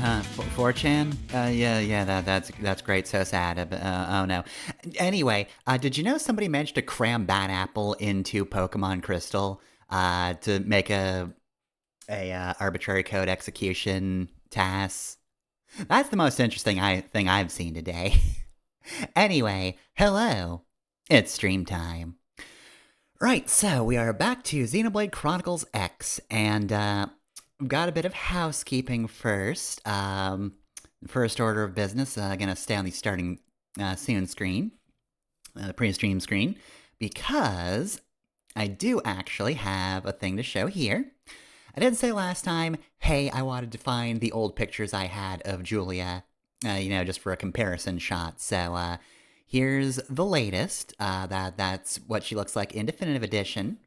4chan? That's great. So sad. Oh no. Anyway, did you know somebody managed to cram Bad Apple into Pokemon Crystal to make a arbitrary code execution task? That's the most interesting thing I've seen today. Anyway, hello. It's stream time. Right, so we are back to Xenoblade Chronicles X, and we've got a bit of housekeeping first. First order of business, gonna stay on the starting soon screen, the pre-stream screen, because I do actually have a thing to show here. I did say last time, hey, I wanted to find the old pictures I had of Julia, just for a comparison shot, so here's the latest. That's what she looks like in Definitive Edition.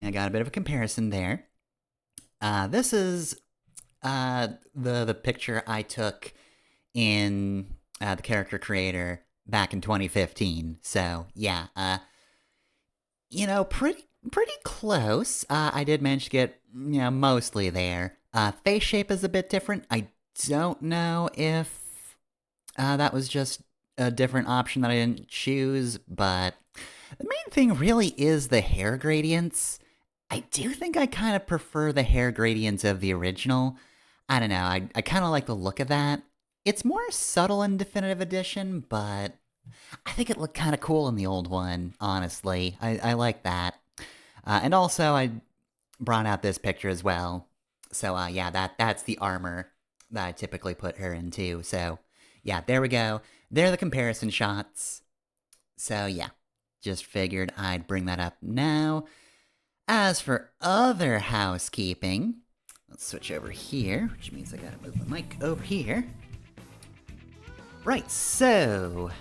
I got a bit of a comparison there. This is the picture I took in the character creator back in 2015. So yeah, pretty close. I did manage to get mostly there. Face shape is a bit different. I don't know if that was just a different option that I didn't choose, but the main thing really is the hair gradients. I do think I kind of prefer the hair gradients of the original. I don't know, I kind of like the look of that. It's more subtle in Definitive Edition, but I think it looked kind of cool in the old one, honestly. I like that. And also, I brought out this picture as well. So yeah, that's the armor that I typically put her into. So yeah, there we go. They're the comparison shots. So yeah, just figured I'd bring that up now. As for other housekeeping, let's switch over here, which means I gotta move the mic over here. Right, so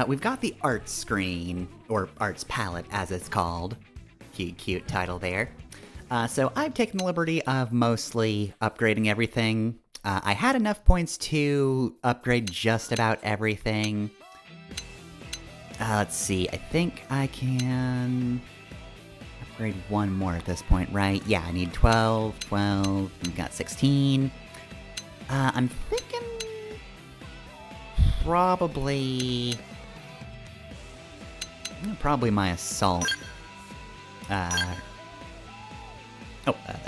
we've got the art screen, or arts palette as it's called. Cute title there. So I've taken the liberty of mostly upgrading everything. I had enough points to upgrade just about everything. Let's see, I think I can upgrade one more at this point, right? Yeah, I need 12, we've got 16. I'm thinking probably my assault. That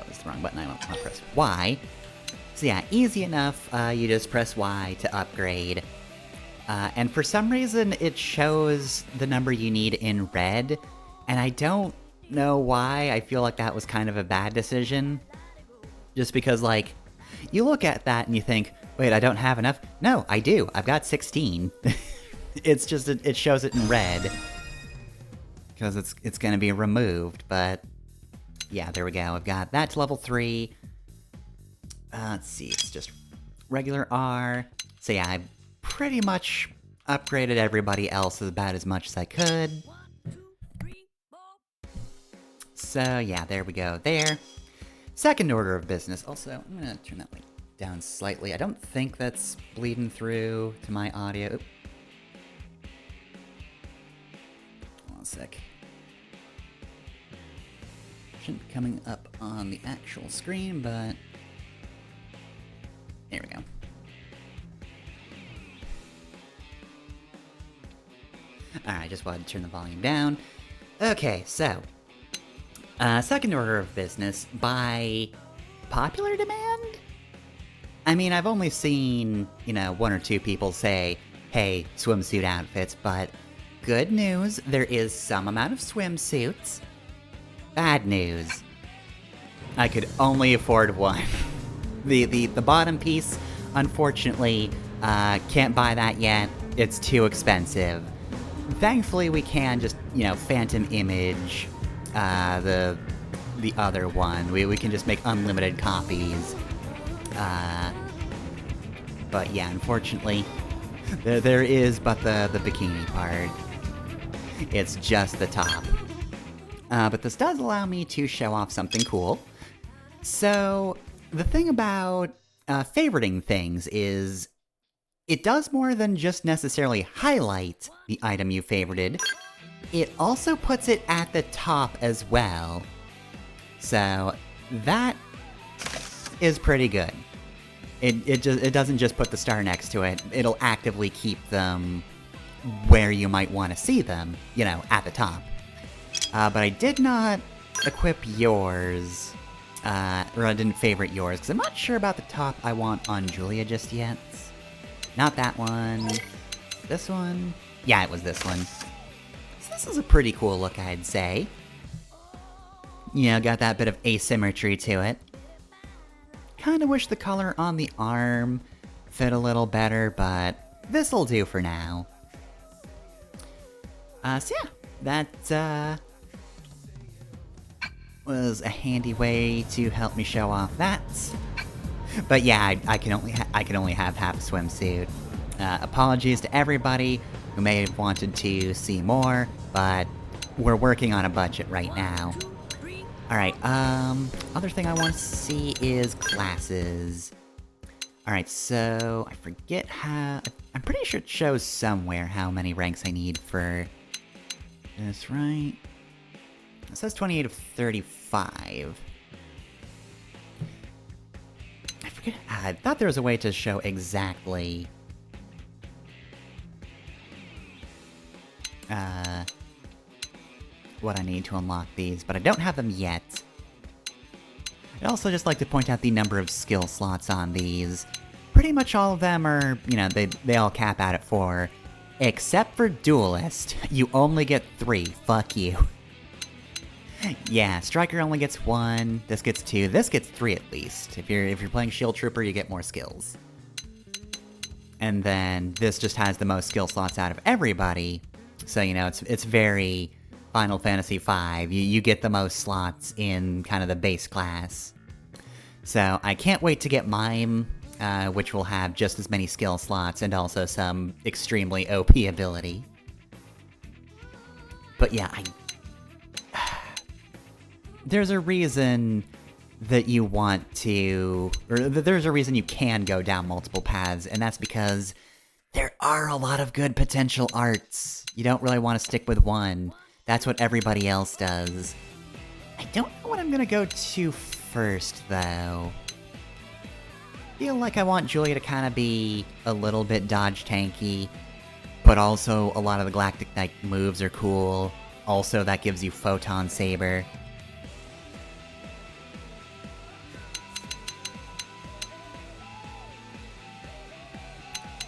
was the wrong button. I'll press Y. So yeah, easy enough. You just press Y to upgrade. And for some reason, it shows the number you need in red. And I don't know why. I feel like that was kind of a bad decision. Just because, like, you look at that and you think, wait, I don't have enough? No, I do. I've got 16. It's just, it shows it in red. Because it's going to be removed, but yeah, there we go. I've got that to level 3. Let's see, it's just regular R. So yeah, I pretty much upgraded everybody else about as much as I could. So yeah, there we go there. Second order of business. Also, I'm gonna turn that light down slightly. I don't think that's bleeding through to my audio. Oop. Hold on a sec. Shouldn't be coming up on the actual screen, but there we go. Alright, just wanted to turn the volume down. Okay, so second order of business, by popular demand? I mean, I've only seen, one or two people say, hey, swimsuit outfits, but good news, there is some amount of swimsuits. Bad news. I could only afford one. The bottom piece, unfortunately, can't buy that yet. It's too expensive. Thankfully, we can just, phantom image the other one. We can just make unlimited copies. But yeah, unfortunately, there is but the bikini part. It's just the top. But this does allow me to show off something cool. So, the thing about favoriting things is it does more than just necessarily highlight the item you favorited. It also puts it at the top as well. So, that is pretty good. It doesn't just put the star next to it, it'll actively keep them where you might want to see them, you know, at the top. But I did not equip yours, or I didn't favorite yours, because I'm not sure about the top I want on Julia just yet. Not that one. This one? Yeah, it was this one. So this is a pretty cool look, I'd say. You know, got that bit of asymmetry to it. Kinda wish the color on the arm fit a little better, but this'll do for now. So yeah, that, was a handy way to help me show off that. But yeah, I can only have half a swimsuit. Apologies to everybody who may have wanted to see more, but we're working on a budget right now. Alright, other thing I want to see is classes. Alright, so I forget how... I'm pretty sure it shows somewhere how many ranks I need for this, right? It says 28 of 35. I forget... I thought there was a way to show exactly... what I need to unlock these, but I don't have them yet. I'd also just like to point out the number of skill slots on these. Pretty much all of them are, you know, they all cap out at 4. Except for Duelist. You only get 3. Fuck you. Yeah, Striker only gets 1, this gets 2, this gets 3 at least. If you're playing Shield Trooper, you get more skills. And then this just has the most skill slots out of everybody. So, you know, it's very Final Fantasy V. You get the most slots in kind of the base class. So I can't wait to get Mime, which will have just as many skill slots and also some extremely OP ability. But yeah, there's a reason that you want to... or there's a reason you can go down multiple paths, and that's because there are a lot of good potential arts. You don't really want to stick with one. That's what everybody else does. I don't know what I'm gonna go to first, though. Feel like I want Julia to kind of be a little bit dodge tanky, but also a lot of the Galactic Knight moves are cool. Also, that gives you Photon Saber.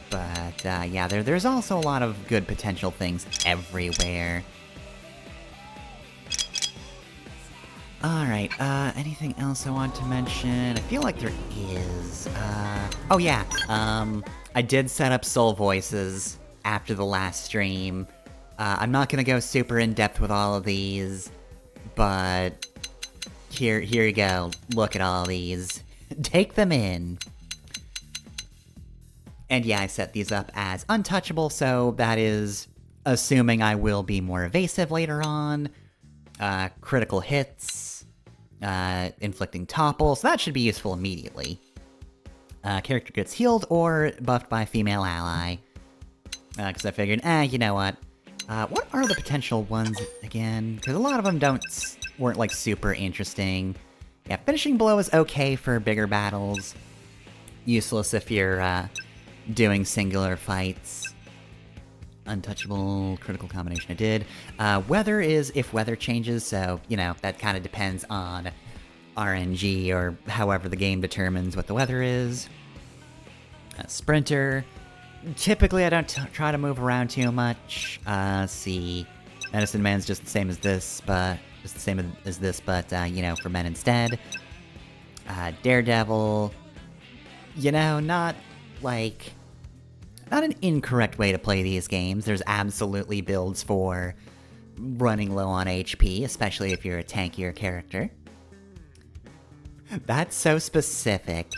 But, yeah, there's also a lot of good potential things everywhere. Alright, anything else I want to mention? I feel like there is, oh yeah, I did set up soul voices after the last stream. I'm not gonna go super in-depth with all of these, but here you go. Look at all these. Take them in. And yeah, I set these up as untouchable, so that is assuming I will be more evasive later on. Critical hits. Inflicting topple, so that should be useful immediately. Character gets healed or buffed by a female ally. Because I figured, you know what? What are the potential ones again? Because a lot of them weren't like super interesting. Yeah, finishing blow is okay for bigger battles. Useless if you're doing singular fights. Untouchable, critical combination I did. Weather is if weather changes, so, you know, that kind of depends on RNG or however the game determines what the weather is. Sprinter. Typically I don't try to move around too much. See. Medicine Man's just the same as this, but... just the same as this, but, you know, for men instead. Daredevil. You know, not, like... not an incorrect way to play these games. There's absolutely builds for running low on HP, especially if you're a tankier character. That's so specific.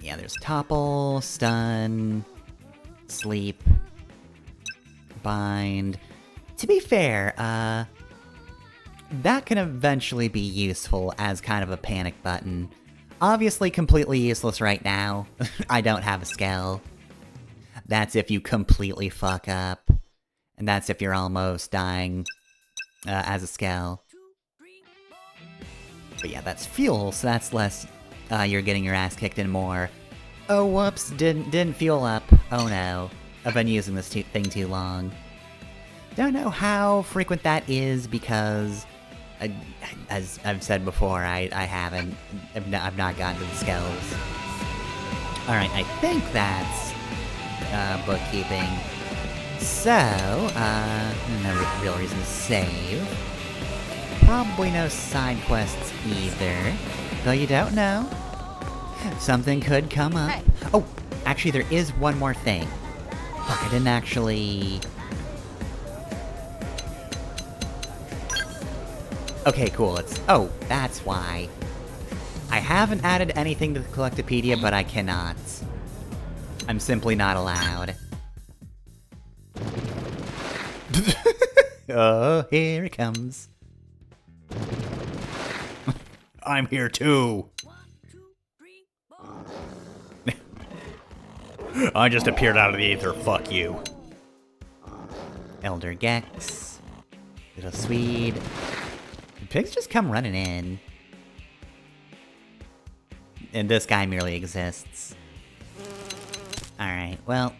Yeah, there's topple, stun, sleep, bind. To be fair, that can eventually be useful as kind of a panic button. Obviously completely useless right now. I don't have a scale. That's if you completely fuck up. And that's if you're almost dying as a scale. But yeah, that's fuel, so that's less you're getting your ass kicked in more. Oh, whoops, didn't fuel up. Oh no, I've been using this thing too long. Don't know how frequent that is because, as I've said before, I've not gotten to the skills. Alright, I think that's bookkeeping. So, no real reason to save. Probably no side quests either. Though you don't know. Something could come up. Hey. Oh, actually there is one more thing. Fuck, I didn't actually... Okay, cool, it's... Oh, that's why. I haven't added anything to the Collectopedia, but I cannot. I'm simply not allowed. Oh, here it comes. I'm here too! 1, 2, 3, 4. I just appeared out of the ether, fuck you. Elder Gex. Little Swede. The pigs just come running in. And this guy merely exists. Alright, well...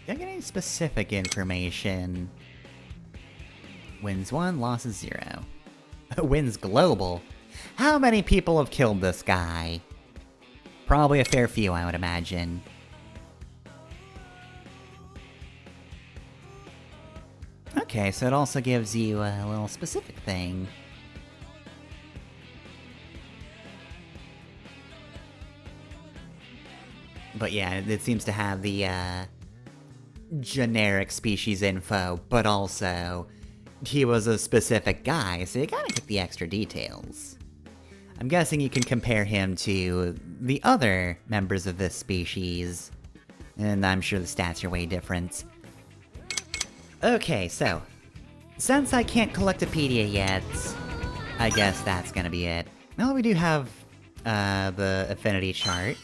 Don't get any specific information. Wins 1, losses 0. Wins global. How many people have killed this guy? Probably a fair few, I would imagine. Okay, so it also gives you a little specific thing. But yeah, it seems to have the, generic species info, but also... he was a specific guy, so you gotta get the extra details. I'm guessing you can compare him to the other members of this species, and I'm sure the stats are way different. Okay, so, since I can't Collectopedia yet, I guess that's gonna be it. Well, we do have, the affinity chart.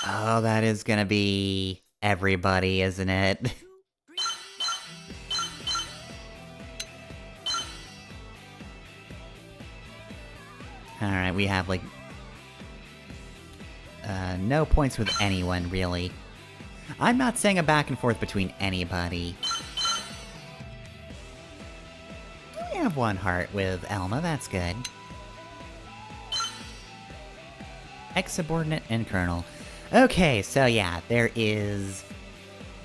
Oh, that is gonna be everybody, isn't it? Alright, we have, like... no points with anyone, really. I'm not saying a back and forth between anybody. We have 1 heart with Elma, that's good. Ex-subordinate and colonel. Okay, so yeah, there is...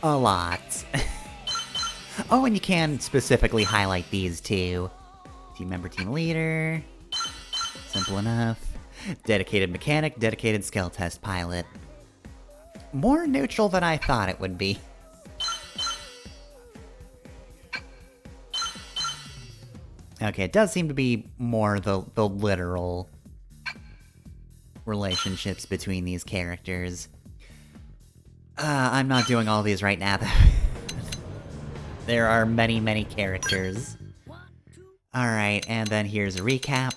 a lot. Oh, and you can specifically highlight these too. Team member, team leader... Simple enough. Dedicated mechanic, dedicated skill test pilot. More neutral than I thought it would be. Okay, it does seem to be more the literal relationships between these characters. I'm not doing all these right now, though. There are many, many characters. Alright, and then here's a recap.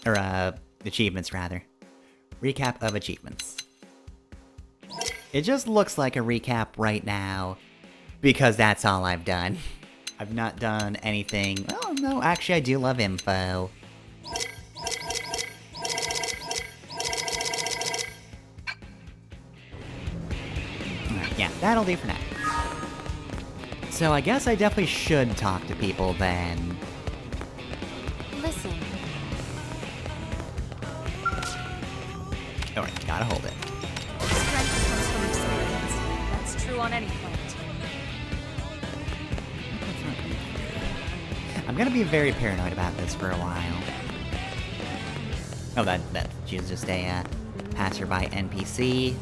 Or, achievements, rather. Recap of achievements. It just looks like a recap right now, because that's all I've done. I've not done anything... Oh, no, actually I do love info. Yeah, that'll do for now. So I guess I definitely should talk to people then. Listen. Alright, gotta hold it. Strength comes from experience. That's true on any planet. I'm gonna be very paranoid about this for a while. Oh, she's just a, passerby NPC.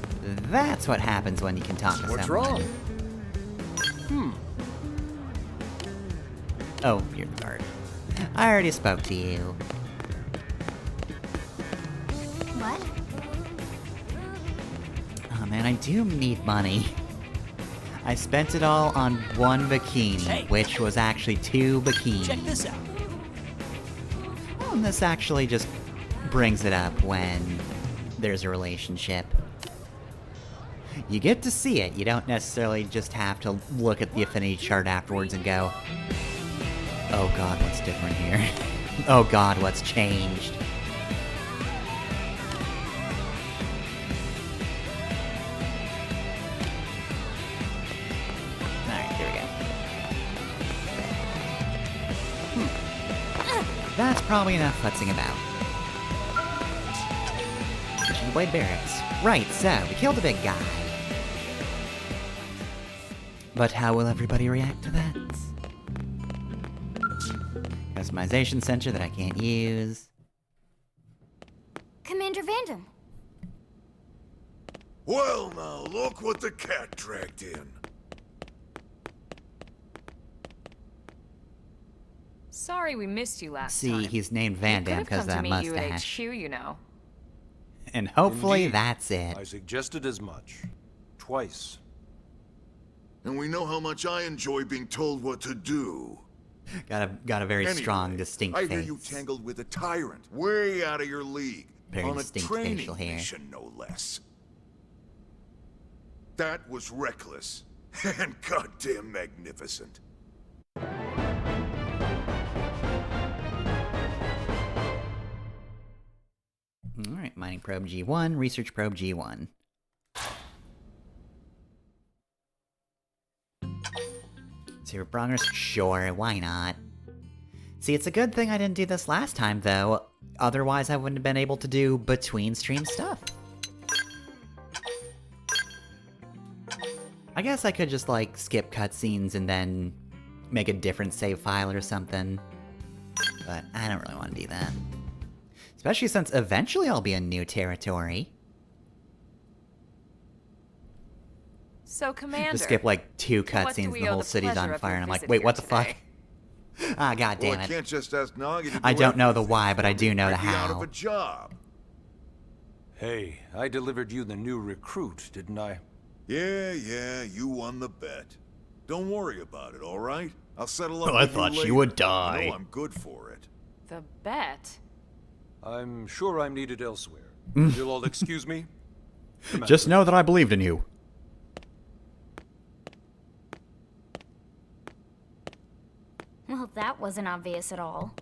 That's what happens when you can talk to someone. What's wrong? Oh, you're the guard. I already spoke to you. What? Oh man, I do need money. I spent it all on 1 bikini, which was actually 2 bikinis. Check this out. Oh, and this actually just brings it up when there's a relationship. You get to see it. You don't necessarily just have to look at the affinity chart afterwards and go, oh god, what's different here? Oh god, what's changed? Alright, here we go. That's probably enough futzing about. Xenoblade Barracks. Right, so, we killed a big guy. But how will everybody react to that? Customization center that I can't use. Commander Vandam. Well, now, look what the cat dragged in. Sorry we missed you last time. See, he's named Van Dam because of that You at mustache. HQ, you know. And hopefully Indeed. that's it. I suggested as much. Twice. And we know how much I enjoy being told what to do. Got a very strong, Anyway, distinct I face. hear you tangled with a tyrant, way out of your league. Very on a distinct training facial hair. mission, no less. That was reckless. And goddamn magnificent. Alright, mining probe G1, research probe G1. Zero progress? Sure, why not? See, it's a good thing I didn't do this last time, though. Otherwise, I wouldn't have been able to do between-stream stuff. I guess I could just, like, skip cutscenes and then make a different save file or something. But I don't really want to do that. Especially since eventually I'll be in new territory. So, Commander. Just skip, like, 2 to what do cutscenes we and the owe whole the city's pleasure on of fire, your and I'm like, visit wait, here what the fuck? today? Ah, god damn Well, I it. can't just ask Nagi to I do don't know the everything. why, but I do know the I'd be out of how. a job. Hey, I delivered you the new recruit, didn't I? Yeah, you won the bet. Don't worry about it, all right? I'll settle up Oh, I with thought you she later. would I die. know I'm good for it. The bet? I'm sure I'm needed elsewhere. You'll all excuse me? Just know that I believed in you. Well, that wasn't obvious at all.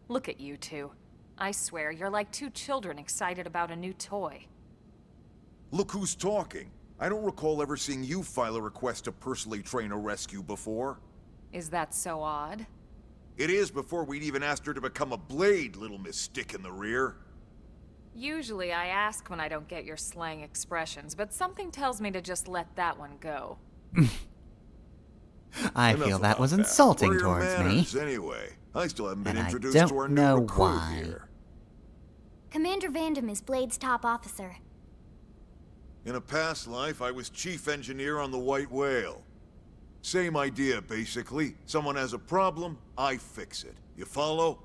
Look at you two. I swear, you're like 2 children excited about a new toy. Look who's talking. I don't recall ever seeing you file a request to personally train a rescue before. Is that so odd? It is before we'd even asked her to become a blade, little Miss Stick in the Rear. Usually I ask when I don't get your slang expressions, but something tells me to just let that one go. I Enough feel that about was insulting Where are your towards me. manners, anyway? I still haven't been And I introduced don't to our know new recruit why. here. Commander Vandam is Blade's top officer. In a past life, I was chief engineer on the White Whale. Same idea, basically. Someone has a problem, I fix it. You follow?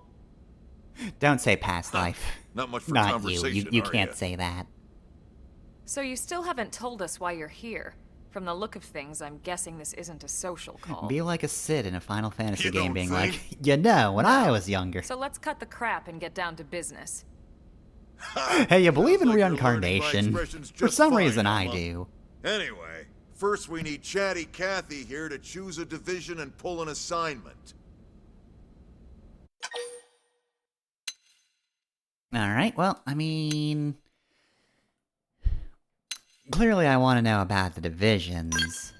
Don't say past life. Not much for Not you. conversation, You are can't ya? say that. So you still haven't told us why you're here. From the look of things, I'm guessing this isn't a social call. Be like a Sid in a Final Fantasy You game don't being think? like, you know, when I was younger. So let's cut the crap and get down to business. Hey, you believe in Sounds like you're learning my reincarnation? expressions For just some fine, reason I Emma. do. Anyway, first we need Chatty Cathy here to choose a division and pull an assignment. Alright, well, I mean... Clearly I want to know about the divisions.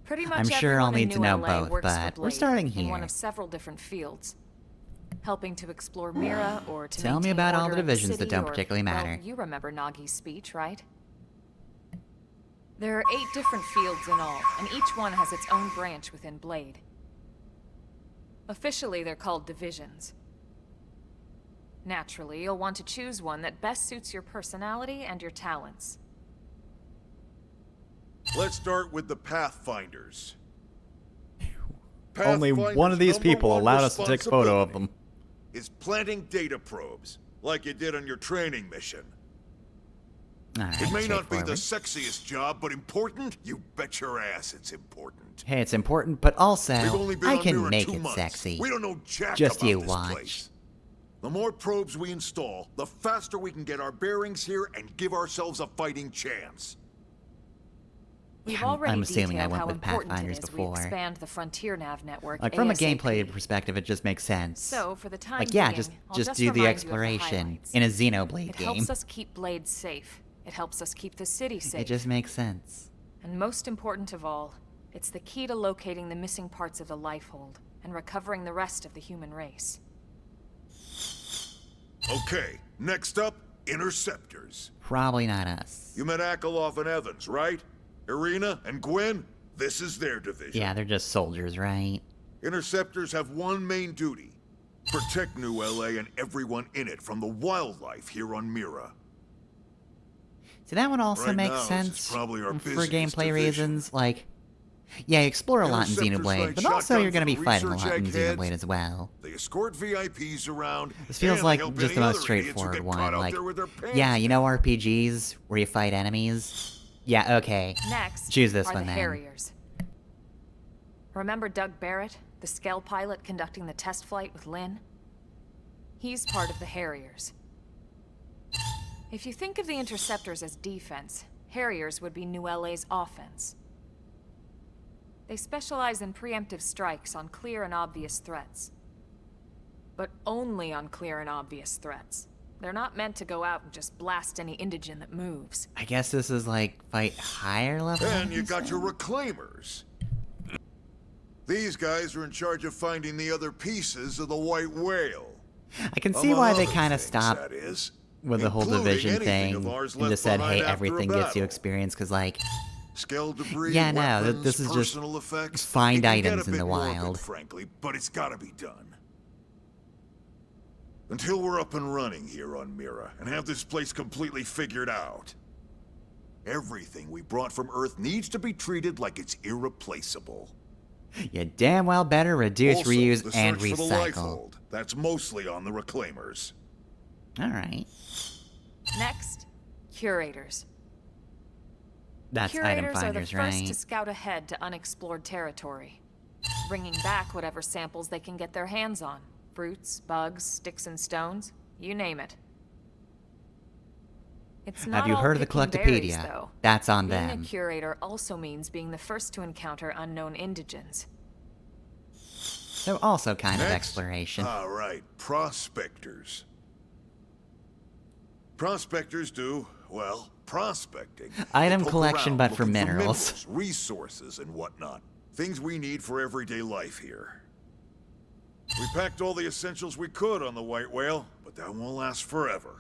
Pretty much I'm sure I'll everyone in need to New know LA both, works for but we're Blade starting in one here. of several different fields. Helping to explore Mira or to Tell me maintain about all order the in divisions that city, don't or, particularly well, matter. you remember Nagi's speech, right? There are 8 different fields in all, and each one has its own branch within Blade. Officially, they're called divisions. Naturally, you'll want to choose one that best suits your personality and your talents. Let's start with the Pathfinders. Only one Pathfinder's of these number people one allowed us to take a photo of them. responsibility is planting data probes, like you did on your training mission. Alright, It may not be the straightforward. sexiest job, but important? You bet your ass it's important. Hey, it's important, but also, We've only been I on can Mirror make 2 it months. sexy. We don't know jack Just about you this watch. place. The more probes we install, the faster we can get our bearings here and give ourselves a fighting chance. We've Yeah, already I'm assuming I detailed went how with important Pathfinders it is before. we expand the Frontier Nav network Like, from a ASAP. gameplay perspective, it just makes sense. So, for the time like, yeah, being, just I'll just do the remind you of exploration highlights. in a Xenoblade It game. helps us keep Blade safe. It helps us keep the city safe. It just makes sense. And most important of all, it's the key to locating the missing parts of the Lifehold and recovering the rest of the human race. Okay, next up, Interceptors. Probably not us. You met Akalov and Evans, right? Irina and Gwen? This is their division. Yeah, they're just soldiers, right? Interceptors have one main duty. Protect New LA and everyone in it from the wildlife here on Mira. See, that would also Right make now, this is sense probably our for busiest gameplay division. reasons. Like, yeah, you explore a lot in Interceptors Xenoblade, like but also shotgun you're going to for be fighting a research lot in eggheads. Xenoblade as well. They escort VIPs around. This feels and like help just any the most other idiots who straightforward get one. caught out Like, there with their pants yeah, you know down. RPGs where you fight enemies? Yeah, okay. Next Choose this are one the then. Harriers. Remember Doug Barrett, the Skell pilot conducting the test flight with Lynn? He's part of the Harriers. If you think of the Interceptors as defense, Harriers would be New LA's offense. They specialize in preemptive strikes on clear and obvious threats. But only on clear and obvious threats. They're not meant to go out and just blast any indigen that moves. I guess this is like fight higher level. And you enemies got your then? reclaimers. These guys are in charge of finding the other pieces of the White Whale. I can see Among why they other kind of things, stopped that is, with the whole including division anything thing of ours and left just said, behind hey, after everything a gets you battle. experience, because, like, Scale debris, yeah, no, weapons, this is just personal effects. find It can get items a in the bit morbid, wild. frankly, but it's gotta be done. Until we're up and running here on Mira and have this place completely figured out. Everything we brought from Earth needs to be treated like it's irreplaceable. you damn well better reduce, Also, reuse, the and search for the recycle. Lifehold. That's mostly on the Reclaimers. Alright. Next, Curators. That's item Curators are the finders, first right? to scout ahead to unexplored territory, bringing back whatever samples they can get their hands on. Fruits, bugs, sticks and stones, you name it. It's not Have you all heard of the picking berries, Collectopedia? though. That's on Being them. a curator also means being the first to encounter unknown indigens. So also kind of Next? exploration. All right, prospectors. Prospectors do, well, prospecting. Item They poke collection, around but for looking minerals. Resources and whatnot. Things we need for everyday life here. We packed all the essentials we could on the White Whale, but that won't last forever.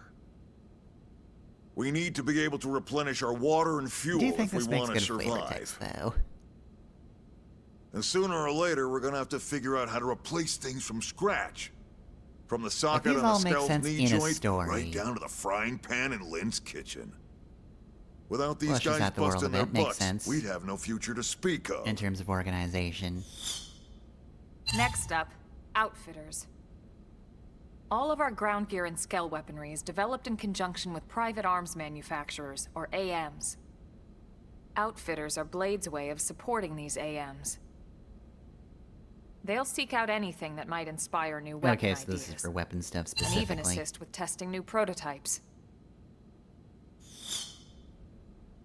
We need to be able to replenish our water and fuel Do you think if we this makes want to good flavor survive. text, though? And sooner or later, we're gonna have to figure out how to replace things from scratch. From the socket these on all the make Skell's sense knee in a joint, story. right down to the frying pan in Lynn's kitchen. Without these Flushes guys out the world busting a their bit, makes butts, sense. we'd have no future to speak of. In terms of organization. Next up, Outfitters. All of our ground gear and Skell weaponry is developed in conjunction with private arms manufacturers, or AMs. Outfitters are Blade's way of supporting these AMs. They'll seek out anything that might inspire new weapon Okay, so ideas, this is for weapon stuff and even specifically. assist with testing new prototypes.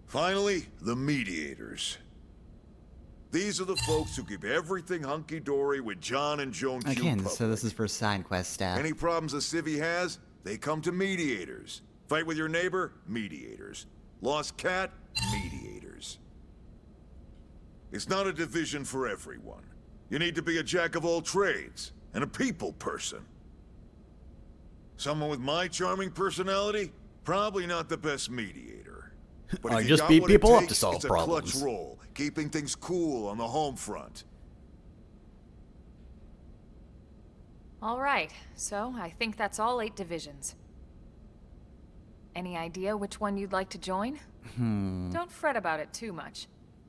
Finally, the mediators. These are the folks who keep everything hunky-dory with John and Joan Q. Again, Public. so this is for side quest stuff. Any problems a civvy has, they come to mediators. Fight with your neighbor? Mediators. Lost cat? Mediators. It's not a division for everyone. You need to be a jack of all trades, and a people person. Someone with my charming personality? Probably not the best mediator. But I if you just got beat what it people up to takes, solve it's a problems. clutch role, keeping things cool on the home front. All right, so I think that's all 8 divisions. Any idea which one you'd like to join? Don't fret about it too much.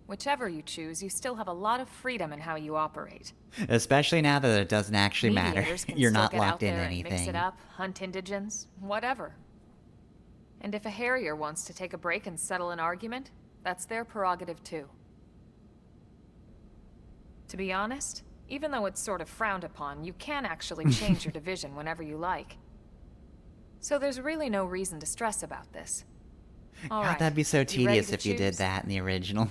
Whichever you choose, you still have a lot of freedom in how you operate. Especially now that it doesn't actually matter. Mediators can You're still not get out locked into there and Mix anything. it up, hunt indigens, whatever. And if a Harrier wants to take a break and settle an argument, that's their prerogative too. To be honest, even though it's sort of frowned upon, you can actually change your division whenever you like. So there's really no reason to stress about this. All God, right. that'd be so You ready tedious to if you did choose? that in the original.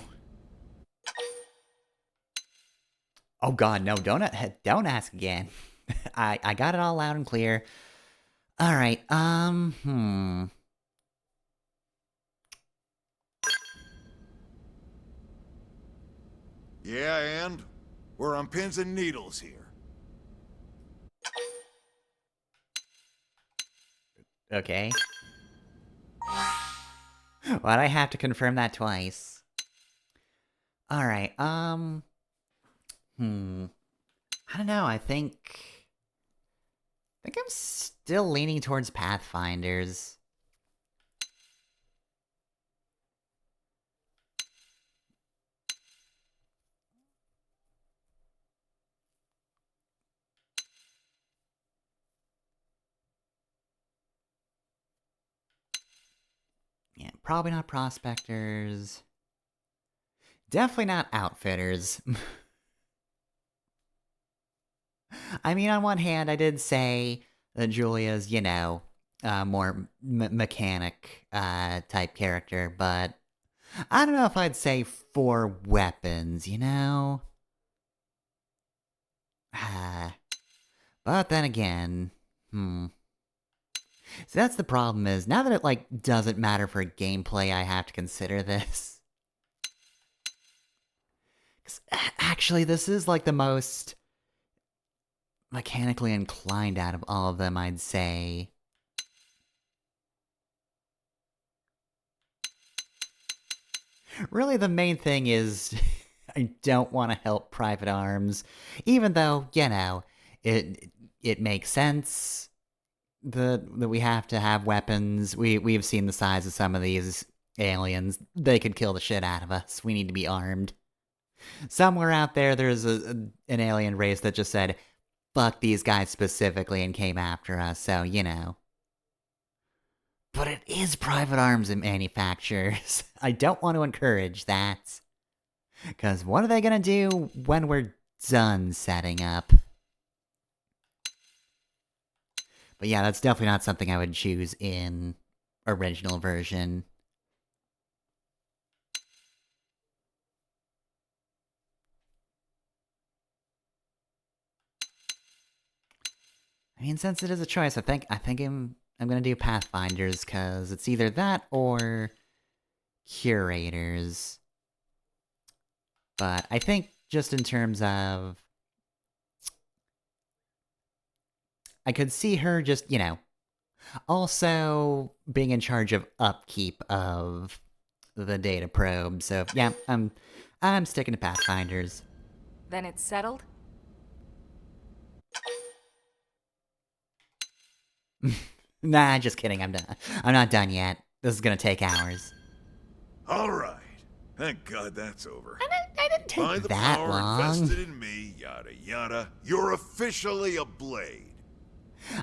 Oh God, no! Don't ask again. I got it all loud and clear. All right. Yeah, and? We're on pins and needles here. Okay. Why'd I have to confirm that twice? All right. I don't know. I think I'm still leaning towards Pathfinders. Yeah, probably not Prospectors. Definitely not Outfitters. I mean, on one hand, I did say that Julia's, more mechanic type character, but I don't know if I'd say for weapons, you know? But then again, So that's the problem is, now that it, doesn't matter for gameplay, I have to consider this. 'Cause actually, this is, the most mechanically inclined out of all of them, I'd say. Really, the main thing is, I don't want to help Private Arms, even though, it makes sense that we have to have weapons. We've seen the size of some of these aliens. They could kill the shit out of us. We need to be armed. Somewhere out there's an alien race that just said, fuck these guys specifically, and came after us, so, But it is Private Arms and manufacturers. I don't want to encourage that. Because what are they gonna do when we're done setting up? But yeah, that's definitely not something I would choose in original version. I mean, since it is a choice, I think I'm gonna do Pathfinders, because it's either that or Curators. But I think just in terms of, I could see her just, also being in charge of upkeep of the data probe. So yeah, I'm sticking to Pathfinders. Then it's settled? Nah, just kidding. I'm done. I'm not done yet. This is gonna take hours. All right. Thank God that's over. I didn't take By the that power long. invested in me, yada yada, you're officially a blade.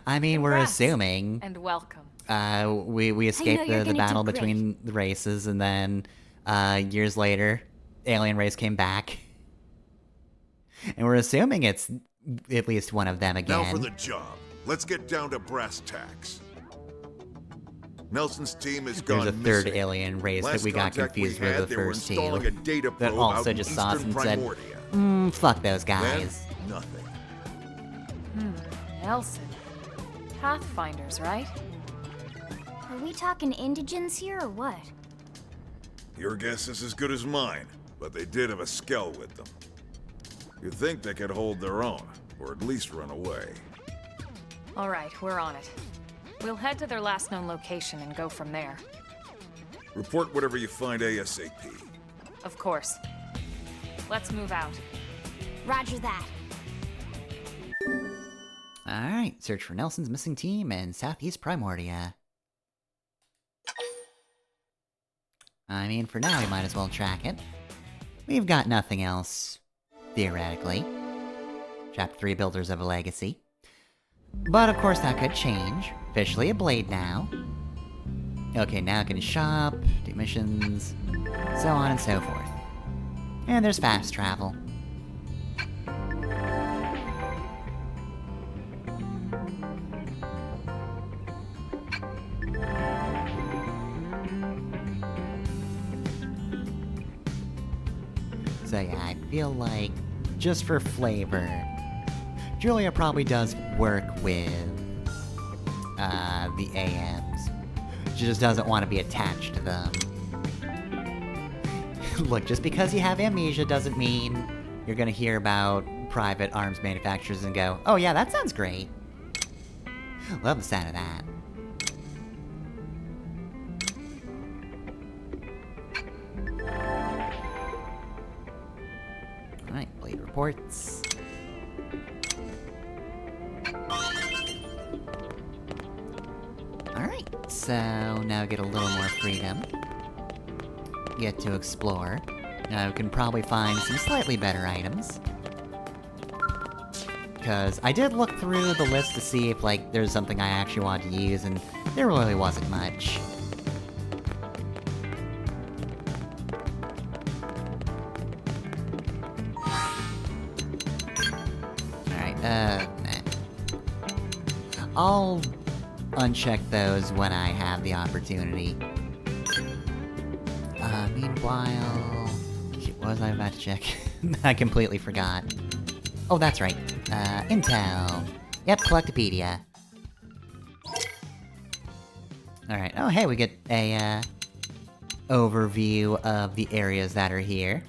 I mean, we're Congrats. assuming. And welcome. We escaped you're the gonna battle do great. between the races, and then years later, alien race came back, and we're assuming it's at least one of them again. Now for the job. Let's get down to brass tacks. Nelson's team has There's gone a third missing. alien race that Last we got contact confused we with had, the they were first installing two. a data That probe also out in just saw us Eastern and said, Primordia. fuck those Then, guys. nothing. Nelson. Pathfinders, right? Are we talking indigents here or what? Your guess is as good as mine, but they did have a skell with them. You'd think they could hold their own, or at least run away. All right, we're on it. We'll head to their last known location and go from there. Report whatever you find ASAP. Of course. Let's move out. Roger that. Alright, search for Nelson's missing team in Southeast Primordia. I mean, for now we might as well track it. We've got nothing else, theoretically. Chapter 3, Builders of a Legacy. But of course that could change. Officially a blade now. Okay, now I can shop, do missions, so on and so forth. And there's fast travel. I feel like, just for flavor, Julia probably does work with the AMs. She just doesn't want to be attached to them. Look, just because you have amnesia doesn't mean you're gonna hear about private arms manufacturers and go, oh yeah, that sounds great. Love the sound of that. Alright, Blade reports. Alright, so now get a little more freedom. Get to explore. Now we can probably find some slightly better items. Because I did look through the list to see if, like, there's something I actually wanted to use, and there really wasn't much. Alright, nah. I'll uncheck those when I have the opportunity. Meanwhile... Shit, what was I about to check? I completely forgot. Oh, that's right. Intel. Yep, Collectopedia. Alright, oh hey, we get a, overview of the areas that are here.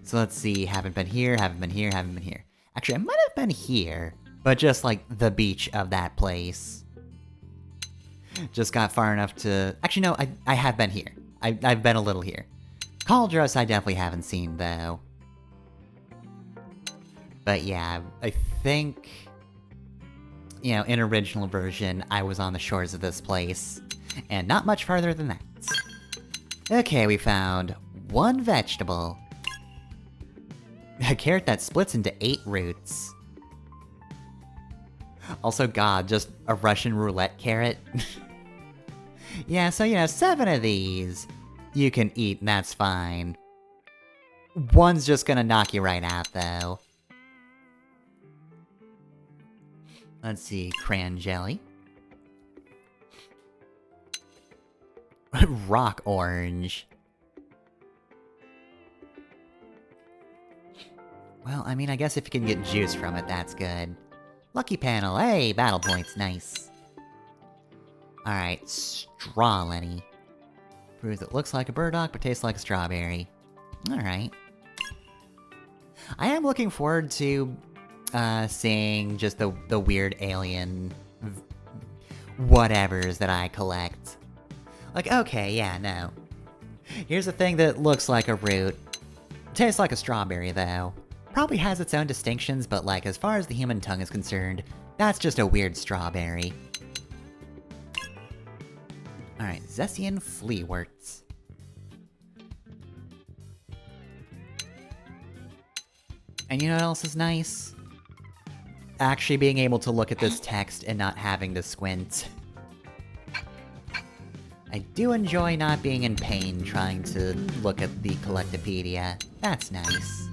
So let's see, haven't been here, haven't been here, haven't been here. Actually, I might have been here, but just like the beach of that place. Just got far enough to... Actually, no, I have been here. I've been a little here. Cauldros I definitely haven't seen, though. But yeah, I think... You know, in original version, I was on the shores of this place. And not much farther than that. Okay, we found one vegetable. A carrot that splits into 8 roots. Also, God, just a Russian roulette carrot. Yeah, so, you know, 7 of these you can eat, and that's fine. One's just gonna knock you right out, though. Let's see, cran jelly. Rock orange. Well, I mean, I guess if you can get juice from it, that's good. Lucky panel, hey, battle points, nice. Alright, straw Lenny. Proves it looks like a burdock, but tastes like a strawberry. Alright. I am looking forward to, seeing just the weird alien... whatevers that I collect. Like, okay, yeah, no. Here's a thing that looks like a root. Tastes like a strawberry, though. Probably has its own distinctions, but like, as far as the human tongue is concerned, that's just a weird strawberry. Alright, Zessian Fleaworts. And you know what else is nice? Actually being able to look at this text and not having to squint. I do enjoy not being in pain trying to look at the Collectopedia. That's nice.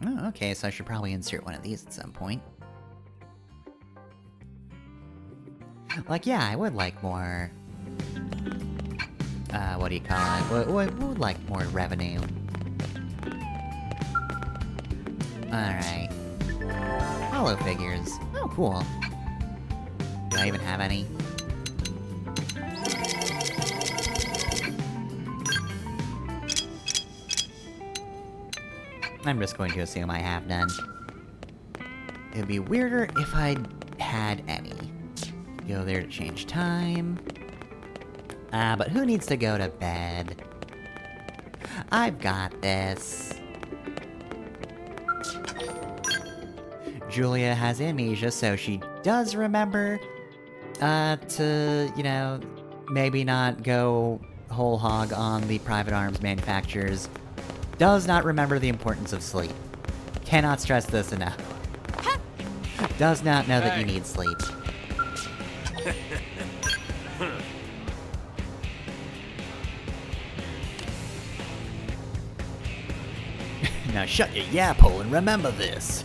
Oh, okay, so I should probably insert one of these at some point. Like, yeah, I would like more... what do you call it? Would like more revenue. Alright. Hollow figures. Oh, cool. Do I even have any? I'm just going to assume I have none. It'd be weirder if I had any. Go there to change time. But who needs to go to bed? I've got this. Julia has amnesia, so she does remember, to, you know, maybe not go whole hog on the private arms manufacturers. Does not remember the importance of sleep. Cannot stress this enough. Does not know that you need sleep. Now shut your yap hole and remember this.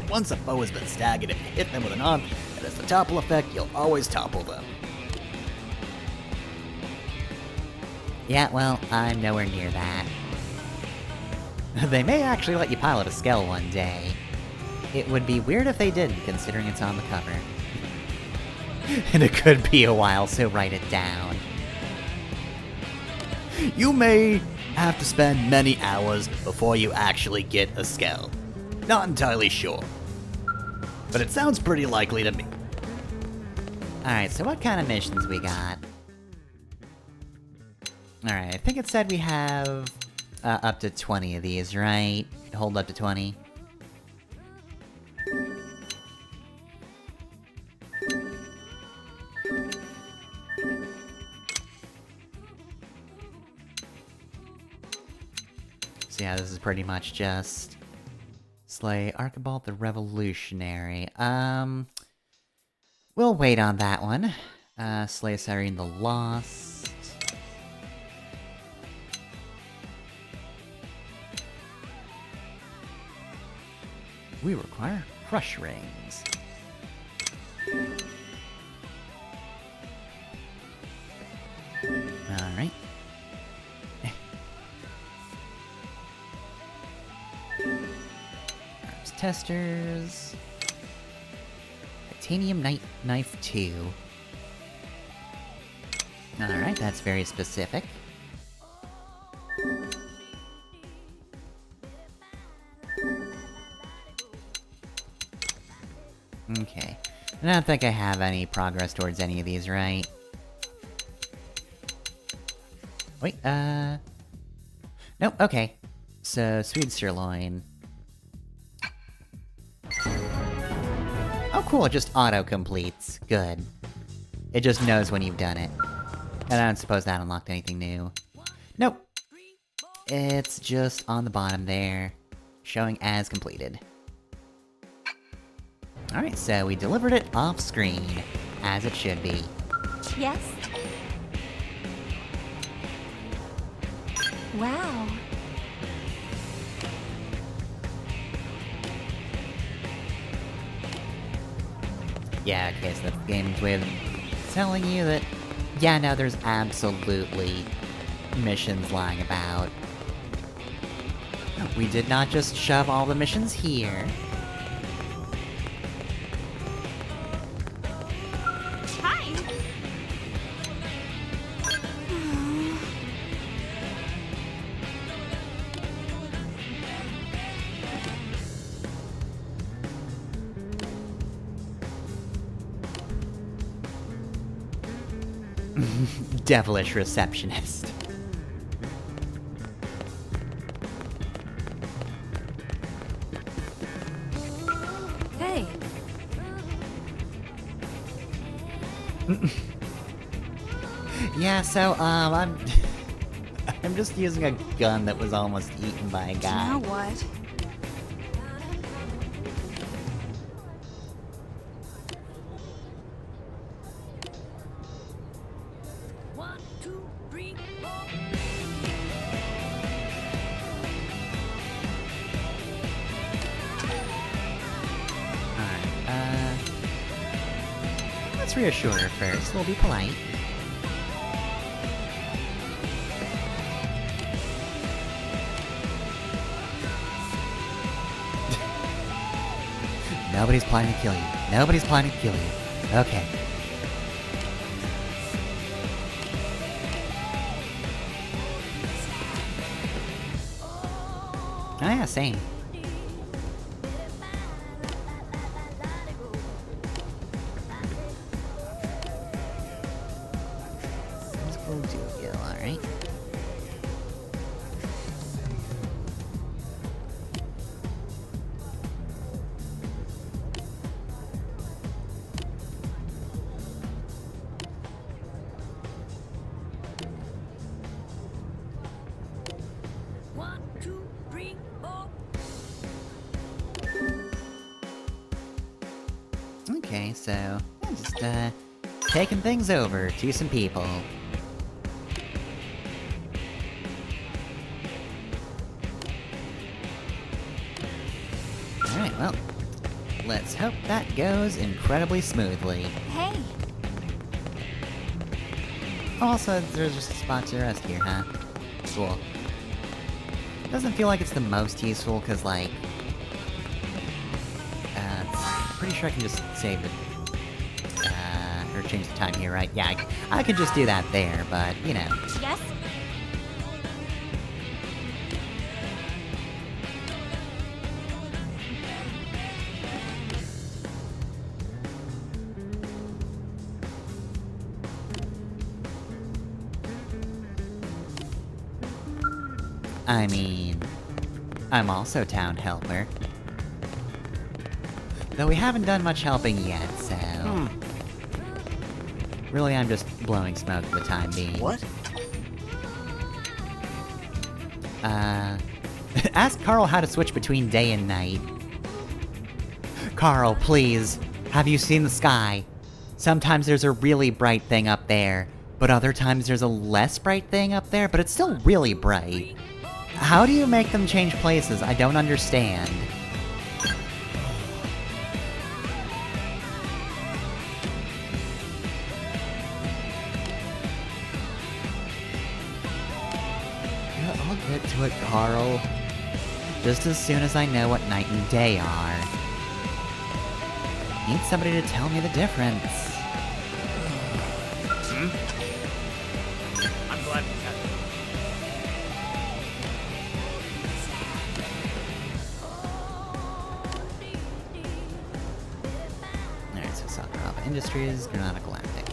Once a foe has been staggered, if you hit them with an arm that has the topple effect, you'll always topple them. Yeah, well, I'm nowhere near that. They may actually let you pilot a Skell one day. It would be weird if they didn't, considering it's on the cover. And it could be a while, so write it down. You may have to spend many hours before you actually get a Skell. Not entirely sure. But it sounds pretty likely to me. Alright, so what kind of missions we got? Alright, I think it said we have up to 20 of these, right? Hold up to 20. So yeah, this is pretty much just slay Archibald the Revolutionary. We'll wait on that one. Slay Cyrene the Lost. We require crush rings. Alright. Arms testers. Titanium knife 2. Alright, that's very specific. Okay. I don't think I have any progress towards any of these, right? Wait, Nope, okay. So, Swede Sirloin. Oh cool, it just auto-completes. Good. It just knows when you've done it. And I don't suppose that unlocked anything new. Nope. It's just on the bottom there, showing as completed. Alright, so we delivered it off-screen, as it should be. Yes? Wow. Yeah, okay, so the game's way of telling you that, yeah, no, there's absolutely missions lying about. We did not just shove all the missions here. Hi! Devilish receptionist. Hey, Yeah, so, I'm... I'm just using a gun that was almost eaten by a guy. You know what? Alright, let's reassure her first. We'll be polite. Nobody's planning to kill you. Nobody's planning to kill you. Okay. Oh yeah, same. We'll do you, alright. Okay, so yeah, just taking things over to some people. Alright, well, let's hope that goes incredibly smoothly. Hey, Also, there's just a spot to rest here, huh? Cool. Doesn't feel like it's the most useful, cause like... pretty sure I can just save it. Or change the time here, right? Yeah, I could just do that there, but, you know. yes? I mean... I'm also town helper. Though we haven't done much helping yet, so... Really, I'm just blowing smoke for the time being. What? Ask Carl how to switch between day and night. Carl, please. Have you seen the sky? Sometimes there's a really bright thing up there, but other times there's a less bright thing up there, but it's still really bright. How do you make them change places? I don't understand. Yeah, I'll get to it, Carl. Just as soon as I know what night and day are. Need somebody to tell me the difference. I'm glad we had Alright, so Sakuraba Industries, Granada Galactic.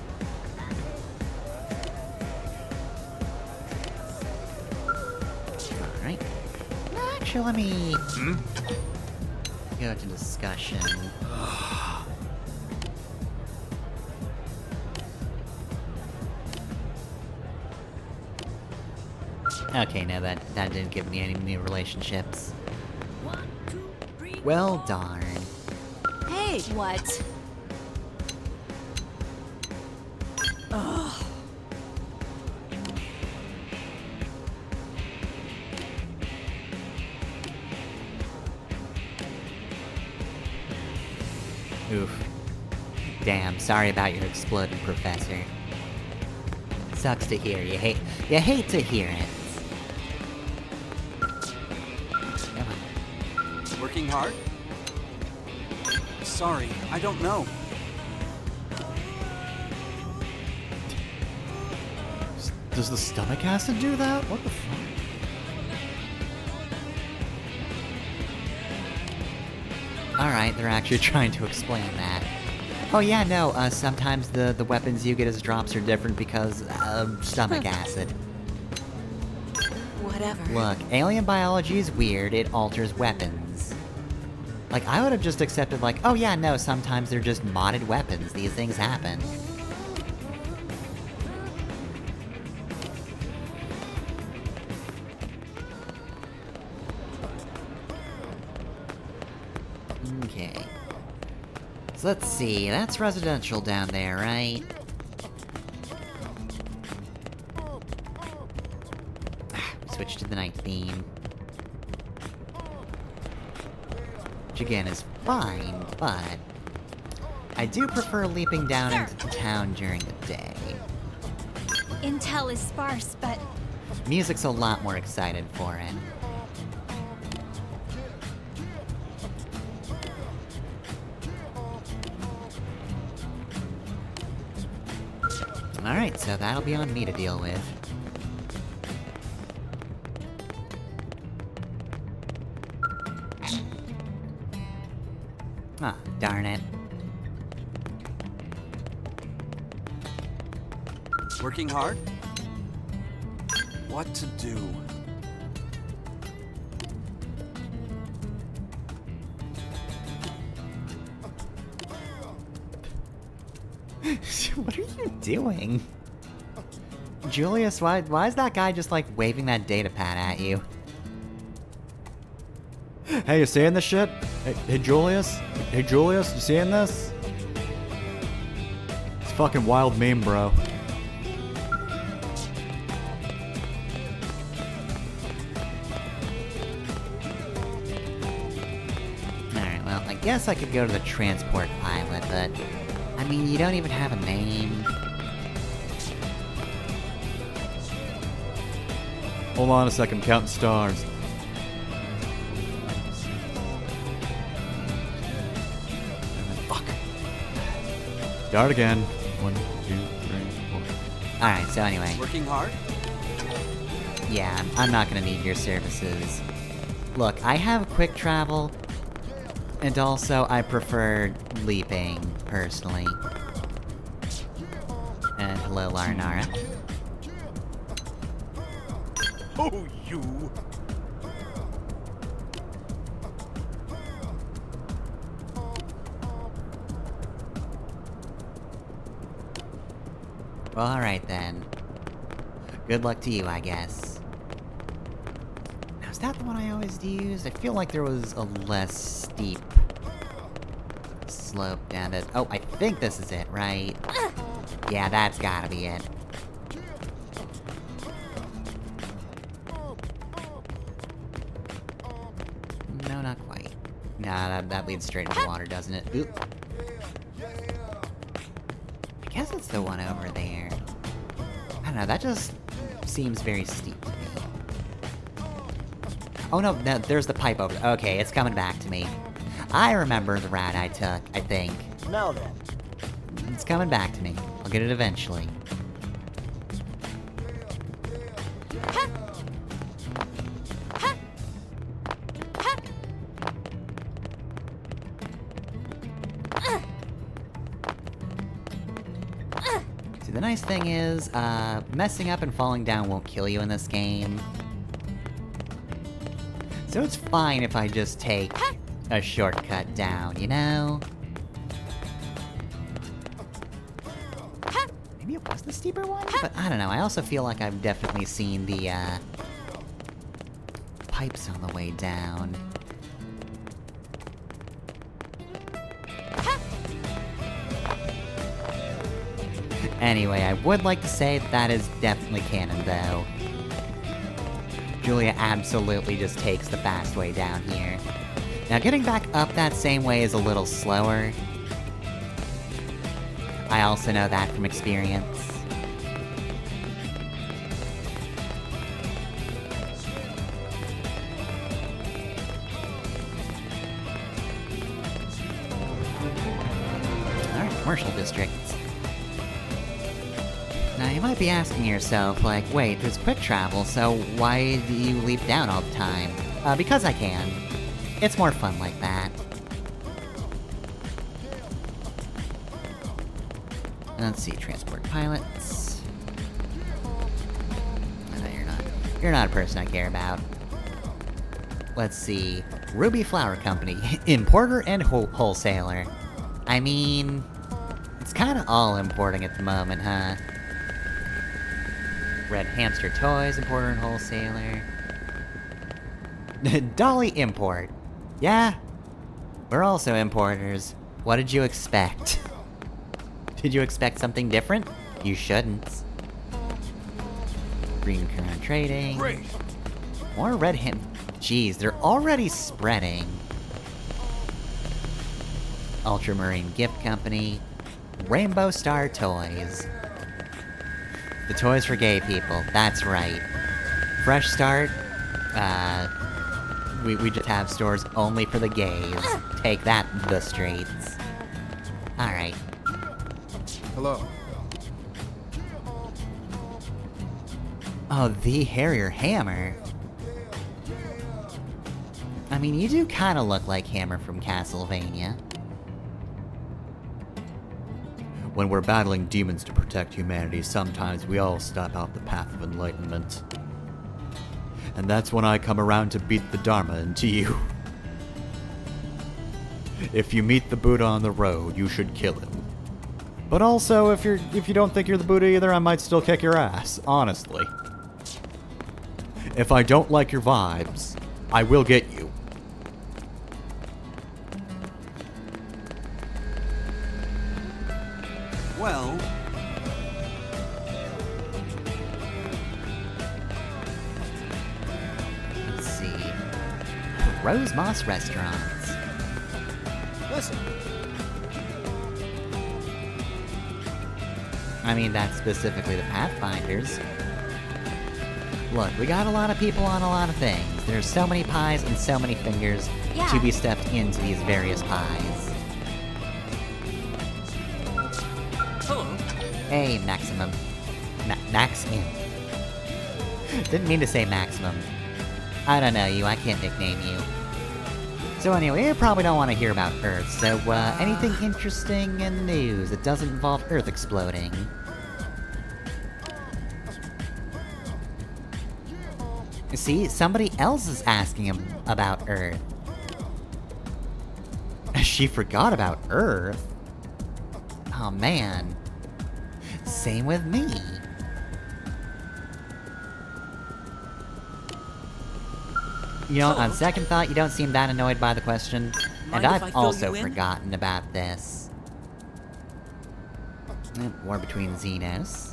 Alright. Actually, let me... go to discussion. Okay, no, that didn't give me any new relationships. Well, darn. Hey, what? Oof. Damn, sorry about your exploded professor. Sucks to hear. You hate to hear it. Come on. Working hard? Sorry, I don't know. Does the stomach acid do that? What the fuck? Alright, they're actually trying to explain that. Oh yeah, no, sometimes the weapons you get as drops are different because of stomach acid. Whatever. Look, alien biology is weird, it alters weapons. Like, I would have just accepted like, oh yeah, no, sometimes they're just modded weapons, these things happen. Okay. So let's see, that's residential down there, right? Switch to the night theme. Which again is fine, but... I do prefer leaping down into the town during the day. Intel is sparse, but Music's a lot more excited for it. Alright, so that'll be on me to deal with. Ah, darn it. Working hard? What to do? What are you doing? Julius, why is that guy just like waving that data pad at you? Hey, you seeing this shit? Hey Julius? Hey Julius, you seeing this? It's a fucking wild meme, bro. Alright, well, I guess I could go to the transport pilot, but... I mean, you don't even have a name. Hold on a second, I'm counting stars. Fuck. Start again. 1, 2, 3, 4. Alright, so anyway. Working hard? Yeah, I'm not gonna need your services. Look, I have quick travel, and also I prefer leaping, personally. And hello, Laranara. Oh, you! Well, alright then. Good luck to you, I guess. Now, is that the one I always used? I feel like there was a less steep slope down it. Oh, I think this is it, right? Yeah, that's gotta be it. No, not quite. Nah, that leads straight into the water, doesn't it? Oop. I guess it's the one over there. I don't know, that just seems very steep to me. Oh no, there's the pipe over there. Okay, it's coming back to me. I remember the route I took, I think. Now then. It's coming back to me. I'll get it eventually. See, the nice thing is, messing up and falling down won't kill you in this game. So it's fine if I just take a shortcut down, you know? Maybe it was the steeper one? But I don't know, I also feel like I've definitely seen the, pipes on the way down. Anyway, I would like to say that is definitely canon, though. Julia absolutely just takes the fast way down here. Now, getting back up that same way is a little slower. I also know that from experience. Alright, commercial districts. Now, you might be asking yourself, like, wait, there's quick travel, so why do you leap down all the time? Because I can. It's more fun like that. Let's see, transport pilots. No, you're not. You're not a person I care about. Let's see. Ruby Flower Company. Importer and wholesaler. I mean... it's kinda all importing at the moment, huh? Red Hamster Toys, importer and wholesaler. Dolly Import. Yeah, we're also importers. What did you expect? Did you expect something different? You shouldn't. Green Current Trading. Great! More Red Ham... Jeez, they're already spreading. Ultramarine Gift Company. Rainbow Star Toys. The toys for gay people, that's right. Fresh Start, we just have stores only for the gays. Take that, the straights. Alright. Hello. Oh, the Harrier Hammer. I mean, you do kinda look like Hammer from Castlevania. When we're battling demons to protect humanity, sometimes we all step off the path of enlightenment. And that's when I come around to beat the Dharma into you. If you meet the Buddha on the road, you should kill him. But also, if you don't think you're the Buddha either, I might still kick your ass, honestly. If I don't like your vibes, I will get you. Well, Let's see. Rose Moss Restaurants. Listen. I mean, that's specifically the Pathfinders. Look, we got a lot of people on a lot of things. There's so many pies and so many fingers Yeah. to be stuffed into these various pies. Hello. Hey, Maximum. Maxim. Didn't mean to say Maximum. I don't know you, I can't nickname you. So anyway, you probably don't want to hear about Earth, so anything interesting in the news that doesn't involve Earth exploding? See, somebody else is asking him about Earth. She forgot about Earth? Oh man. Same with me. You know, on second thought, you don't seem that annoyed by the question. And Mind if I I've fill also you in? forgotten about this. War between Xenos.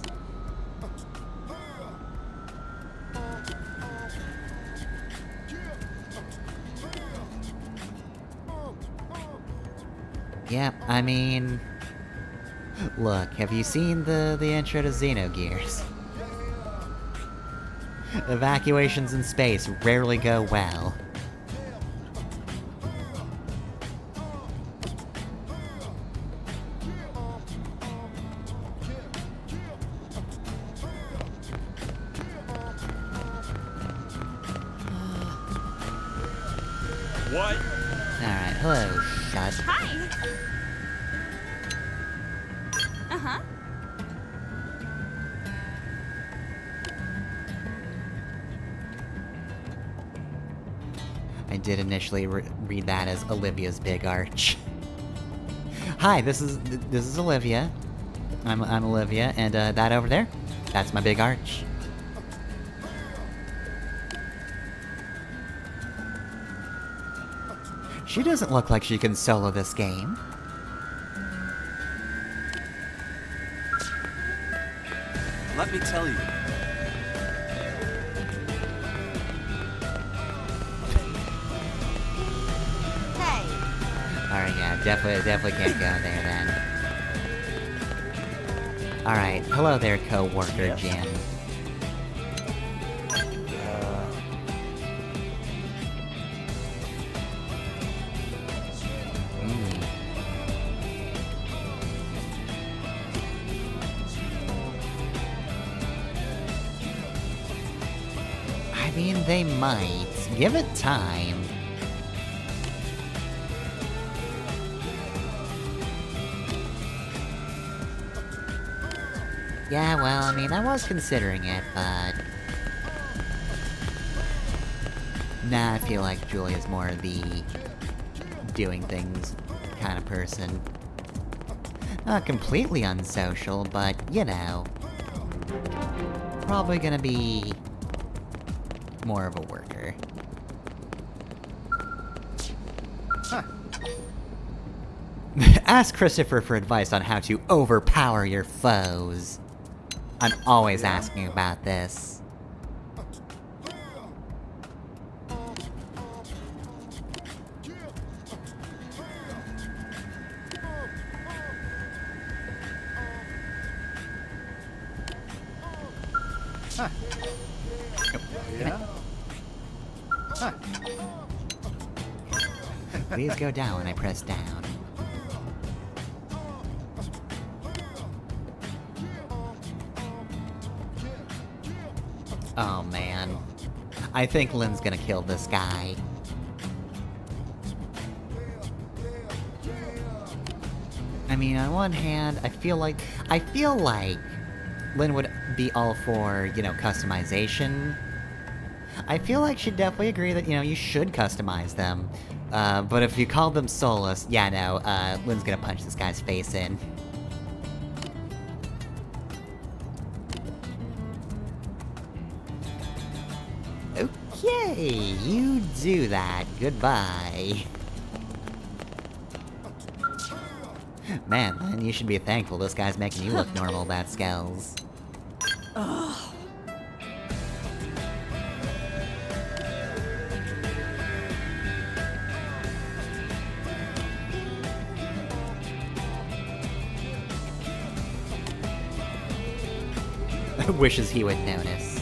Yeah, I mean... Look, have you seen the intro to Xenogears? Evacuations in space rarely go well. What? Alright, hello, Shud. Hi. Uh-huh. I did initially read that as Olivia's big arch. Hi, this is Olivia. I'm Olivia, and that over there, that's my big arch. She doesn't look like she can solo this game. Let me tell you. Hey. Alright, yeah, definitely can't go there then. Alright, hello there, co-worker Jim. Mm. I mean, they might. Give it time. Yeah, well, I mean, I was considering it, but... Nah, I feel like Julia's more the... doing things kind of person. Not completely unsocial, but, you know... Probably gonna be... more of a worker. Huh. Ask Christopher for advice on how to overpower your foes. I'm always asking about this. Huh. Yeah? Huh. Please go down when I press down. Oh man. I think Lynn's gonna kill this guy. I mean, on one hand, I feel like Lynn would be all for, you know, customization. I feel like she'd definitely agree that, you know, you should customize them. But if you call them soulless, yeah, no, Lynn's gonna punch this guy's face in. Okay, you do that. Goodbye. Man, Lynn, you should be thankful this guy's making you look normal about Skells. wishes he would notice.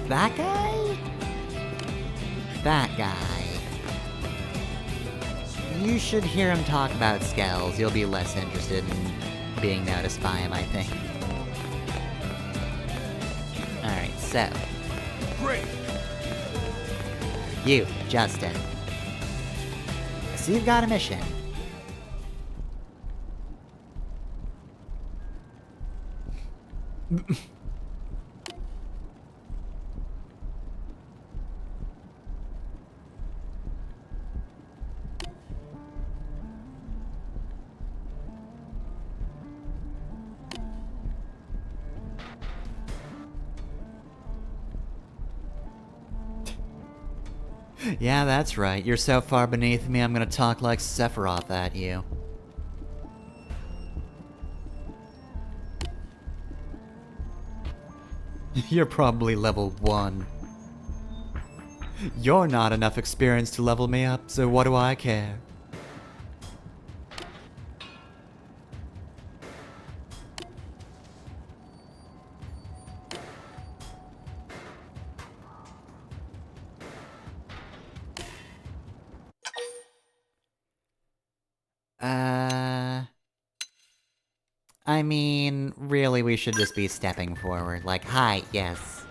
That guy? That guy. You should hear him talk about Skells. You'll be less interested in being noticed by him, I think. Alright, so. Great! You, Justin. So you've got a mission. Yeah, that's right. You're so far beneath me, I'm gonna talk like Sephiroth at you. You're probably level 1. You're not enough experience to level me up, so what do I care? I mean, really, we should just be stepping forward. Like, hi, yes.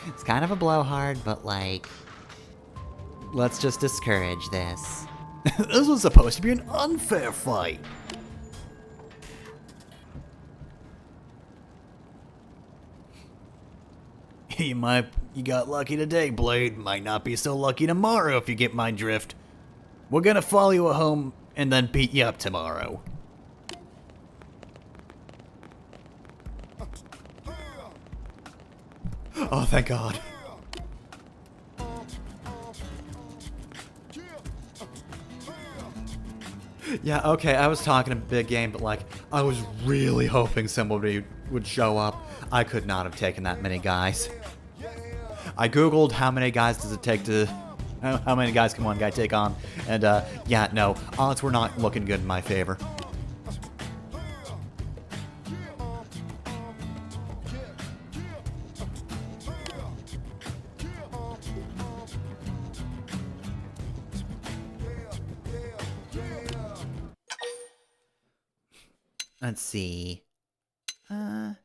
It's kind of a blowhard, but like, let's just discourage this. This was supposed to be an unfair fight. You got lucky today, Blade. Might not be so lucky tomorrow if you get my drift. We're gonna follow you home and then beat you up tomorrow. Oh, thank God. Yeah, okay, I was talking a big game, but like, I was really hoping somebody would show up. I could not have taken that many guys. I googled how many guys does it take to... How many guys can one guy take on? And, yeah, no, odds were not looking good in my favor. Let's see. I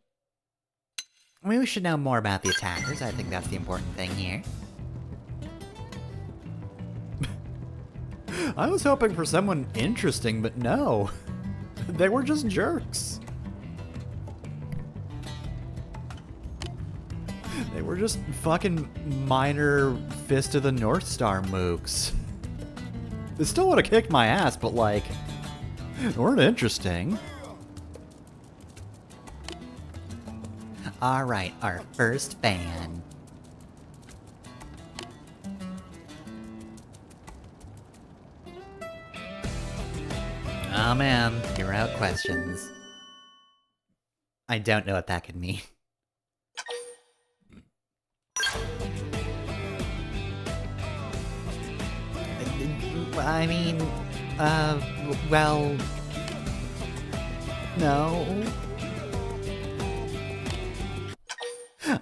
mean, we should know more about the attackers. I think that's the important thing here. I was hoping for someone interesting, but no. They were just jerks. They were just fucking minor Fist of the North Star mooks. They still would have kicked my ass, but like, they weren't interesting. Alright, our first fan. Oh man, you're out questions. I don't know what that could mean. I mean, well... No.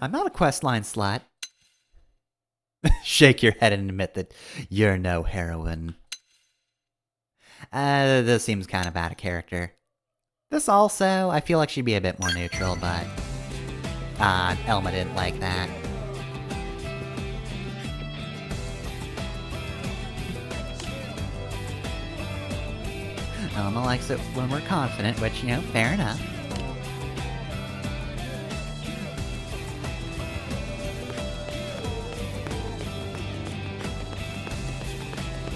I'm not a questline slut. Shake your head and admit that you're no heroine. This seems kind of out of character. This also, I feel like she'd be a bit more neutral, but... Elma didn't like that. Elma likes it when we're confident, which, you know, fair enough.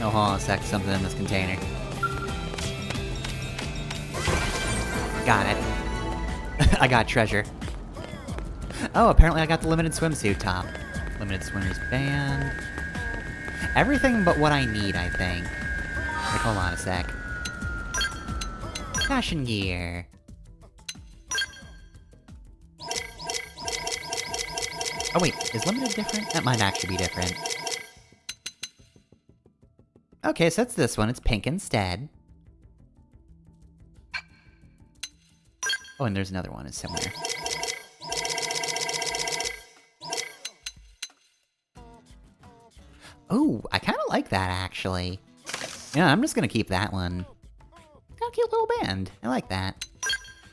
Oh, hold on a sec, something in this container. Got it. I got treasure. Oh, apparently I got the limited swimsuit top. Limited swimmers band. Everything but what I need, I think. Wait, hold on a sec. Fashion gear. Oh wait, is limited different? That might actually be different. Okay, so it's this one. It's pink instead. Oh, and there's another one somewhere. Oh, I kind of like that, actually. Yeah, I'm just gonna keep that one. Got a cute little band. I like that.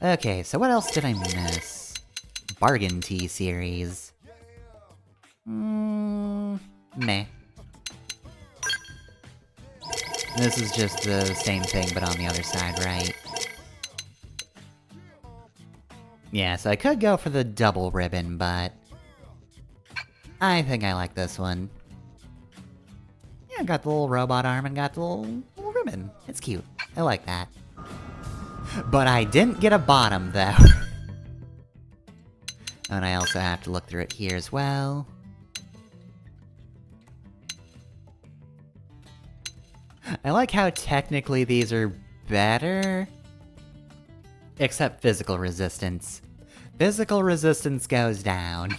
Okay, so what else did I miss? Bargain Tea series. Meh. This is just the same thing, but on the other side, right? Yeah, so I could go for the double ribbon, but I think I like this one. Yeah, got the little robot arm and got the little ribbon. It's cute. I like that. But I didn't get a bottom, though. And I also have to look through it here as well. I like how technically these are better. Except physical resistance. Physical resistance goes down.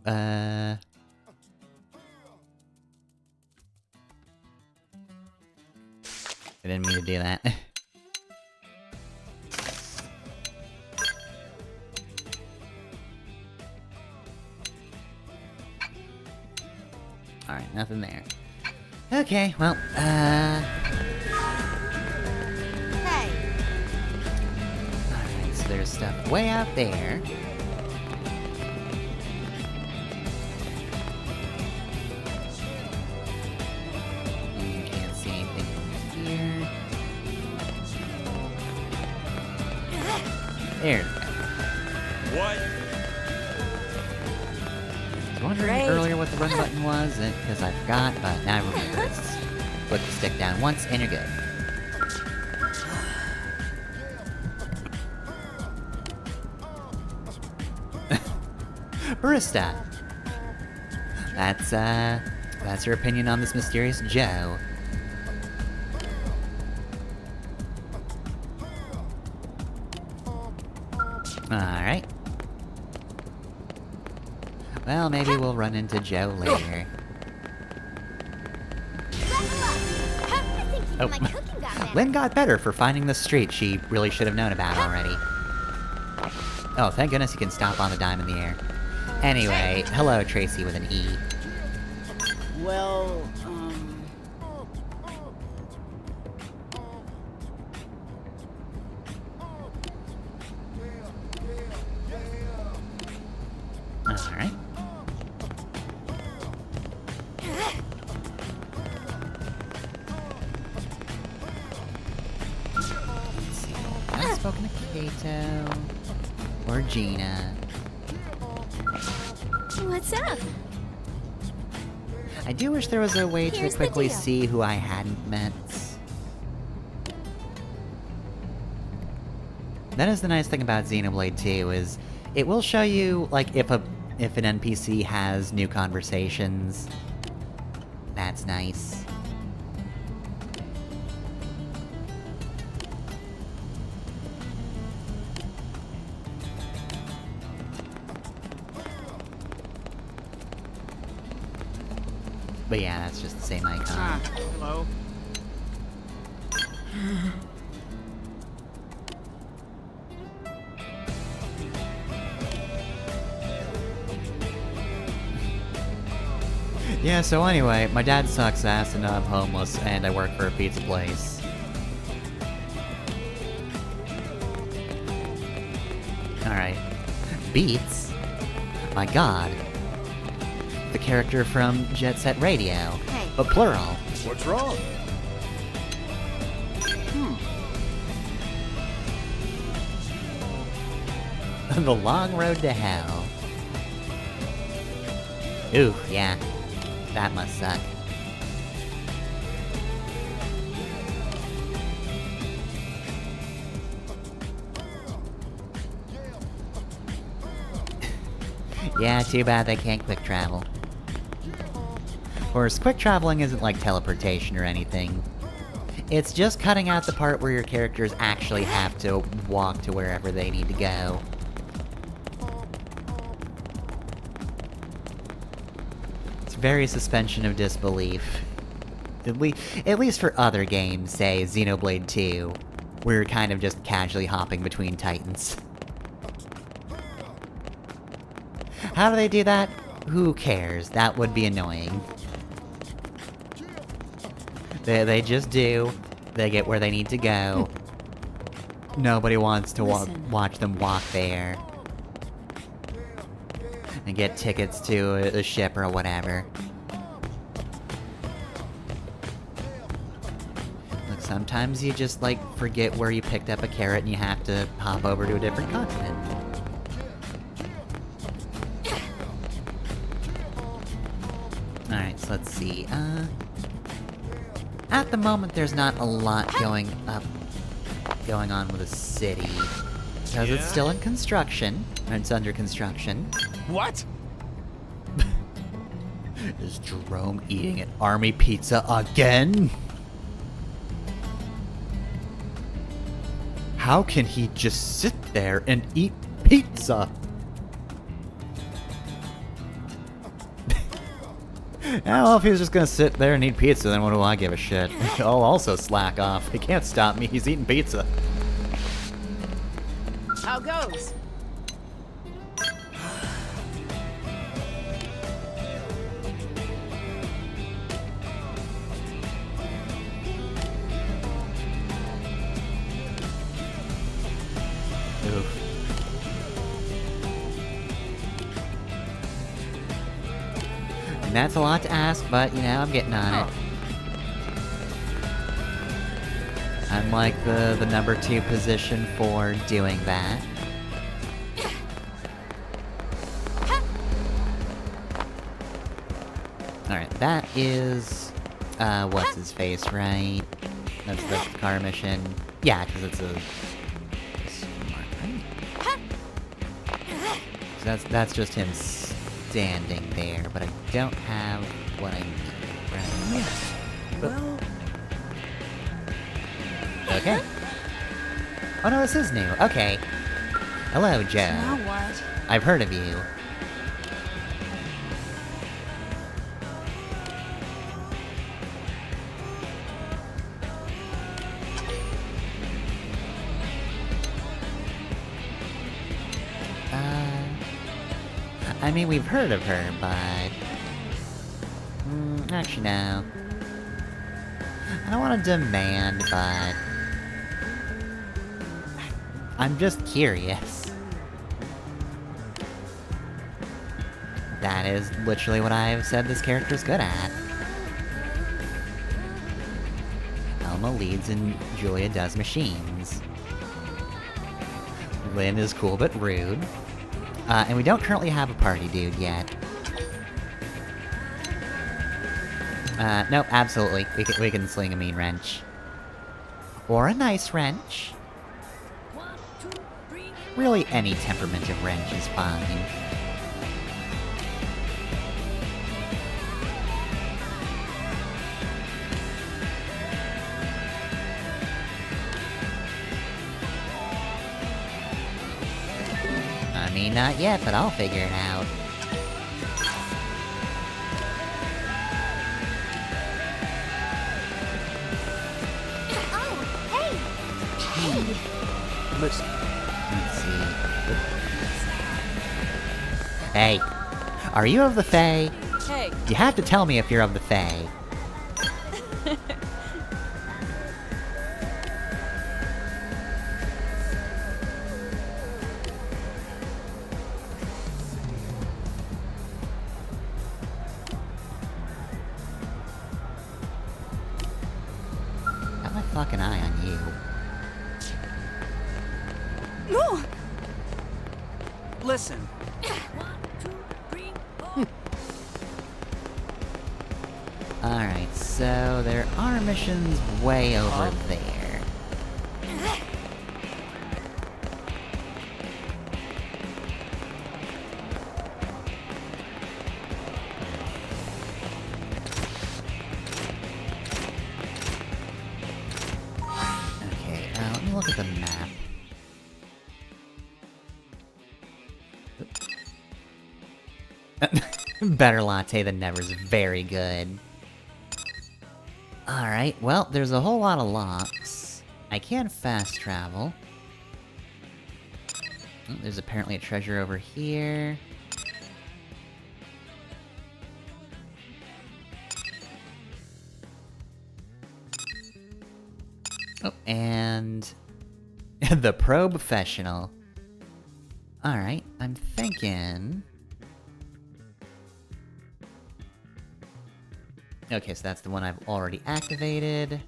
I didn't mean to do that. Alright, nothing there. Okay, well, Hey. alright, so there's stuff way out there. Can't see anything here. There. What? I was wondering Great. earlier what the run button was, because I forgot, but now I remember. It's put the stick down once and you're good. Barista! That's your opinion on this mysterious Joe. Alright. Well, maybe we'll run into Joe later. Oh. My cooking got better. Lynn got better for finding the street she really should have known about already. Oh, thank goodness you can stop on the dime in the air. Anyway, hello Tracy with an E. Well, Alright. Let's see. I've spoken to Kato. Or Gina. What's up? I do wish there was a way to Here's the quickly deal. see who I hadn't met. That is the nice thing about Xenoblade 2, is it will show you, like, if an NPC has new conversations. That's nice. But yeah, that's just the same icon. hello. Yeah, so anyway, my dad sucks ass and I'm homeless, and I work for a pizza place. Alright. Beats? My god. The character from Jet Set Radio. Hey. But plural. What's wrong? The long road to hell. Ooh, yeah. That must suck. Yeah, too bad they can't quick travel. Of course, quick traveling isn't like teleportation or anything. It's just cutting out the part where your characters actually have to walk to wherever they need to go. It's very suspension of disbelief. At least for other games, say Xenoblade 2, we're kind of just casually hopping between titans. How do they do that? Who cares? That would be annoying. They just do. They get where they need to go. Nobody wants to watch them walk there. And get tickets to a ship or whatever. Look, sometimes you just, like, forget where you picked up a carrot and you have to hop over to a different continent. Alright, so let's see, at the moment, there's not a lot going on with the city. Because it's still in construction. Or it's under construction. What? Is Jerome eating an army pizza again? How can he just sit there and eat pizza? Yeah, well, if he was just gonna sit there and eat pizza, then what do I give a shit? I'll also slack off. He can't stop me, he's eating pizza. How goes? Oof. And that's a lot to ask, but, you know, I'm getting on it. I'm like the number 2 position for doing that. Alright, that is, what's his face, right? That's the car mission. Yeah, because it's a smart, right? So that's just him standing there, but I don't have what I need, right? Yes. Well, Okay. Oh no, this is new. Okay. Hello, Joe. now what? I've heard of you. I mean, we've heard of her, but... actually, no. I don't want to demand, but... I'm just curious. That is literally what I've said this character's good at. Elma leads and Julia does machines. Lynn is cool but rude. And we don't currently have a party dude yet. Nope, absolutely. We can sling a mean wrench. Or a nice wrench. Really, any temperament of wrench is fine. I mean, not yet, but I'll figure it out. Let's see. Hey, are you of the Fae? Hey. You have to tell me if you're of the Fae. Got my fucking eye on you. No. Listen. Alright, so there are missions way over there. Okay, let me look at the map. Better latte than never is very good. Alright, well, there's a whole lot of locks. I can fast travel. Oh, there's apparently a treasure over here. Oh, and... the Professional. Alright, I'm thinking... Okay, so that's the one I've already activated.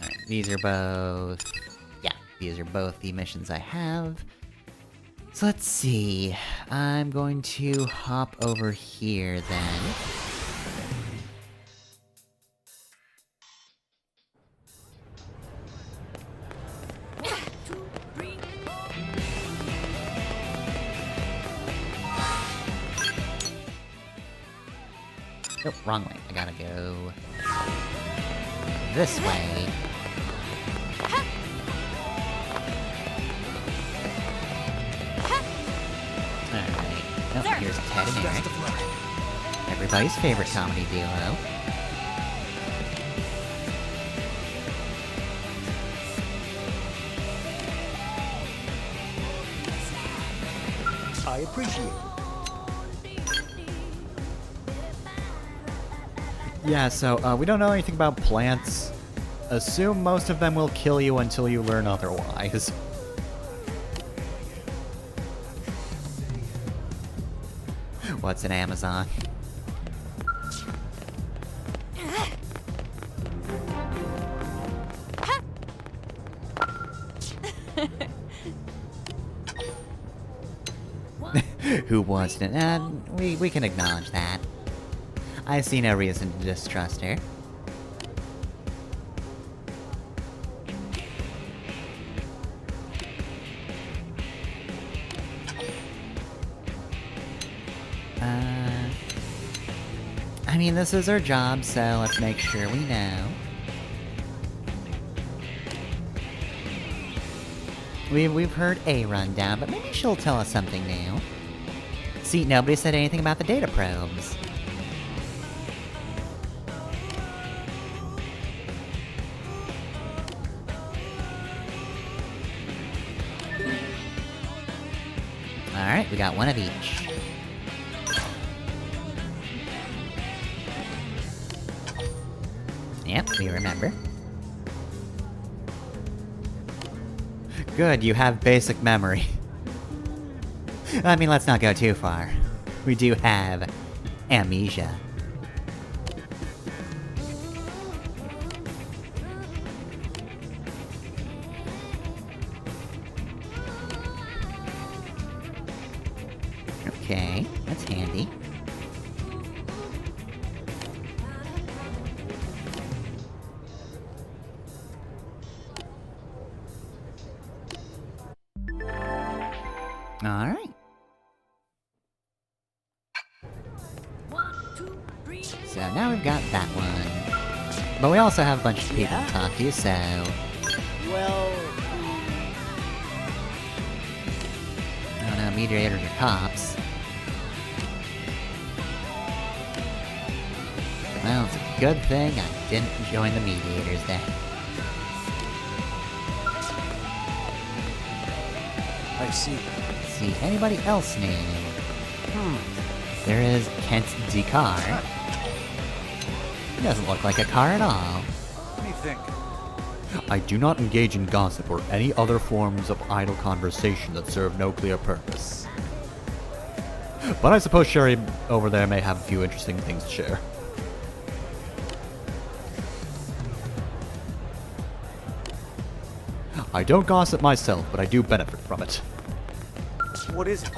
Alright, these are both... Yeah, these are both the missions I have. So let's see... I'm going to hop over here, then. Oh, wrong way. I gotta go... this way. Alright. Oh, here's Ted and Eric. Everybody's favorite comedy duo. I appreciate it. Yeah, so, we don't know anything about plants. Assume most of them will kill you until you learn otherwise. What's an Amazon? Who wants to... we can acknowledge that. I see no reason to distrust her. I mean, this is her job, so let's make sure we know. We've heard a rundown, but maybe she'll tell us something new. See, nobody said anything about the data probes. Alright, we got one of each. Yep, we remember. Good, you have basic memory. I mean, let's not go too far. We do have amnesia. Okay, that's handy. Alright. So now we've got that one. But we also have a bunch of people to talk to, so... Well... I don't know, mediators or cops. Well, it's a good thing I didn't join the mediators then. I see. See, anybody else new? There is Kent D. Carr. He doesn't look like a car at all. Let me think. I do not engage in gossip or any other forms of idle conversation that serve no clear purpose. But I suppose Sherry over there may have a few interesting things to share. I don't gossip myself, but I do benefit from it. What is it?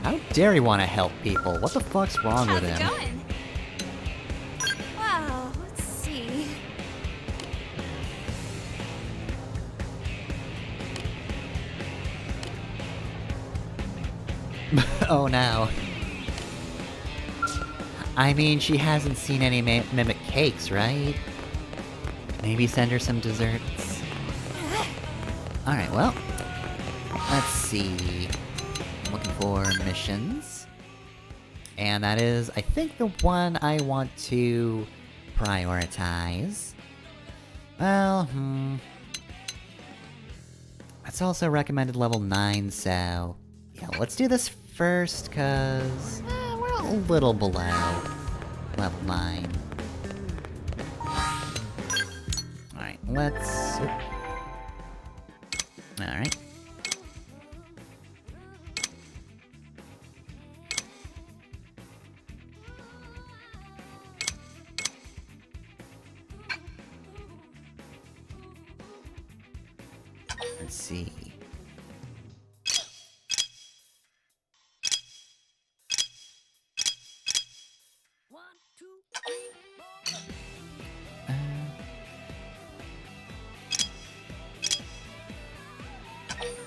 How dare he want to help people? What the fuck's wrong with How's it him? going? Well, let's see. Oh no. I mean, she hasn't seen any mimic cakes, right? Maybe send her some desserts. Alright, well. Let's see. I'm looking for missions. And that is, I think, the one I want to prioritize. Well, It's also recommended level 9, so... yeah, let's do this first, cause... we're a little below level 9. Alright, let's... Alright. Let's see.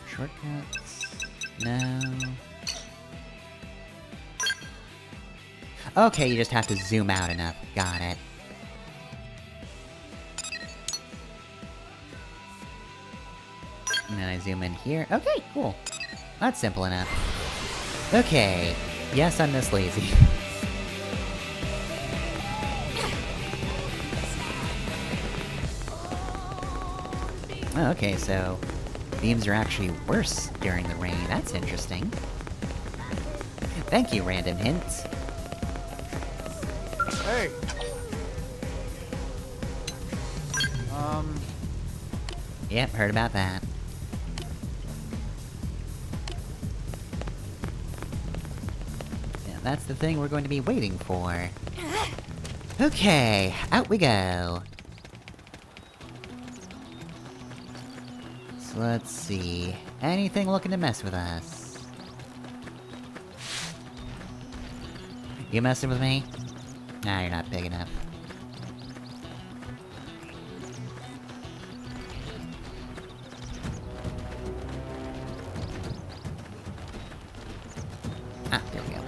Shortcuts? No. Okay, you just have to zoom out enough. Got it. And then I zoom in here. Okay, cool. That's simple enough. Okay. Yes, I'm this lazy. Okay, so... beams are actually worse during the rain. That's interesting. Thank you, random hints. Hey! Yep, heard about that. Yeah, that's the thing we're going to be waiting for. Okay, out we go. So let's see. Anything looking to mess with us? You messing with me? Nah, you're not big enough. Ah, there we go.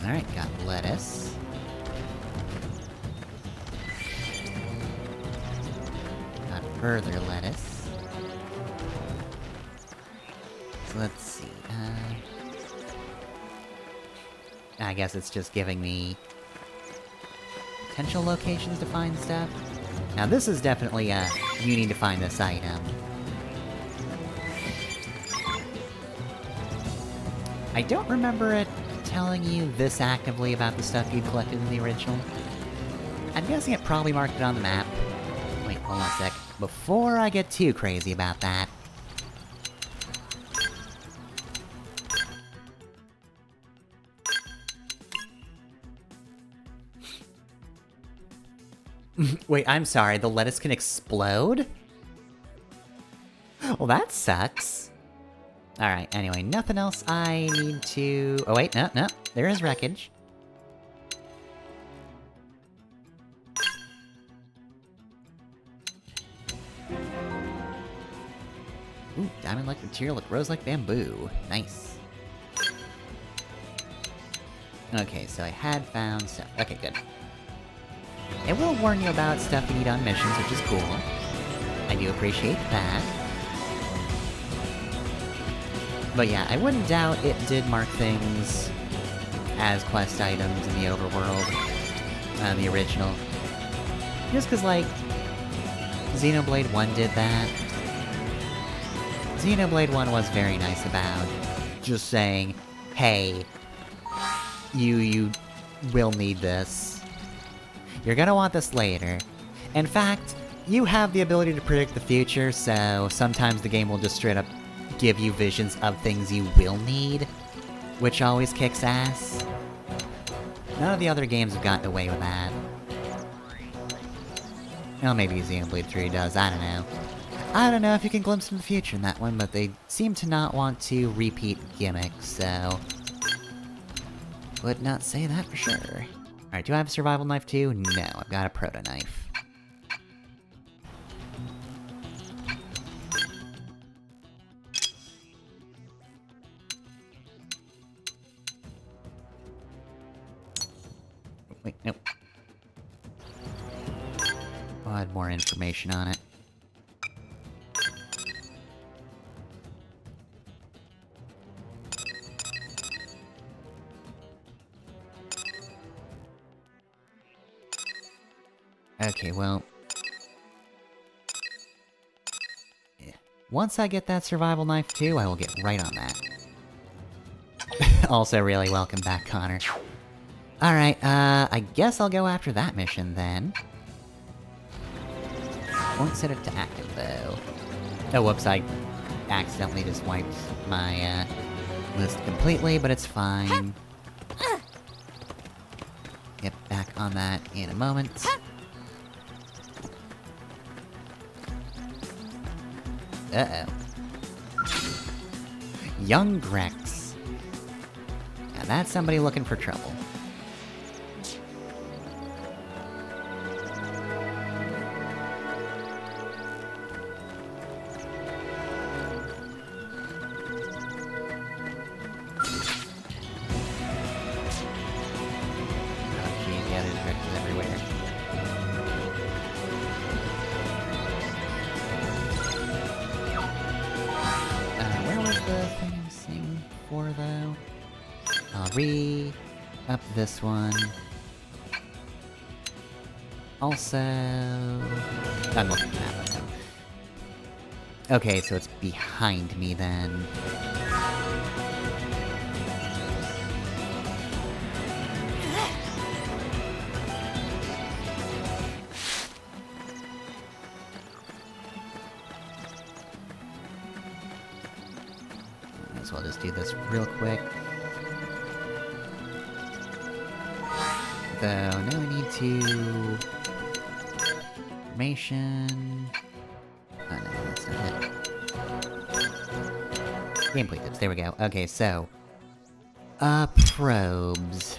Alright, got lettuce. Got further lettuce. So let's see, I guess it's just giving me... potential locations to find stuff? Now this is definitely you need to find this item. I don't remember it telling you this actively about the stuff you collected in the original. I'm guessing it probably marked it on the map. Wait, hold on a sec. Before I get too crazy about that... Wait, I'm sorry, the lettuce can explode? Well, that sucks. Alright, anyway, nothing else I need to... oh wait, no, there is wreckage. Ooh, diamond-like material that grows like bamboo. Nice. Okay, so I had found stuff. Okay, good. It will warn you about stuff you need on missions, which is cool. I do appreciate that. But yeah, I wouldn't doubt it did mark things as quest items in the overworld, the original. Just cause, like, Xenoblade 1 did that. Xenoblade 1 was very nice about just saying, hey, you will need this. You're gonna want this later. In fact, you have the ability to predict the future, so sometimes the game will just straight up give you visions of things you will need, which always kicks ass. None of the other games have gotten away with that. Well, maybe Xenoblade 3 does, I don't know. I don't know if you can glimpse into the future in that one, but they seem to not want to repeat gimmicks, so... would not say that for sure. Alright, do I have a survival knife too? No, I've got a proto knife. Wait, nope. I'll add more information on it. Okay, well... yeah. Once I get that survival knife too, I will get right on that. Also really welcome back, Connor. Alright, I guess I'll go after that mission then. Won't set it to active, though. Oh, whoops, I accidentally just wiped my, list completely, but it's fine. Get back on that in a moment. Uh-oh. Young Grex. Now that's somebody looking for trouble. Up this one. Also... I'm looking at that one. Okay, so it's behind me then. Might as well just do this real quick. Though, now we need to... information... Oh no, that's not it. Gameplay tips, there we go. Okay, so... probes.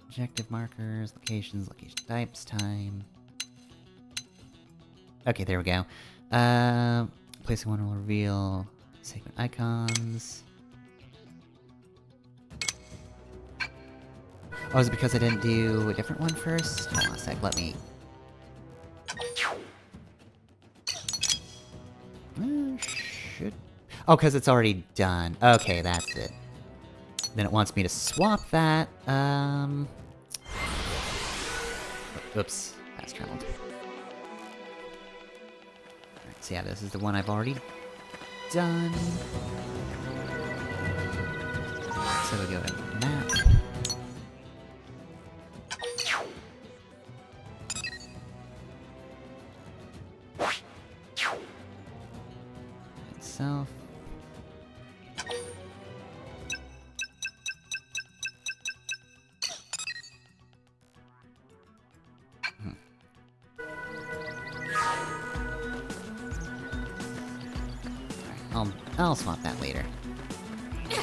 Objective markers, locations, location types, time... Okay, there we go. Placing one will reveal segment icons. Oh, is it because I didn't do a different one first? Hold on a sec, let me... should... Oh, because it's already done. Okay, that's it. Then it wants me to swap that, Oops, fast traveled. So yeah, this is the one I've already done. So we go to map. Itself. I'll swap that later.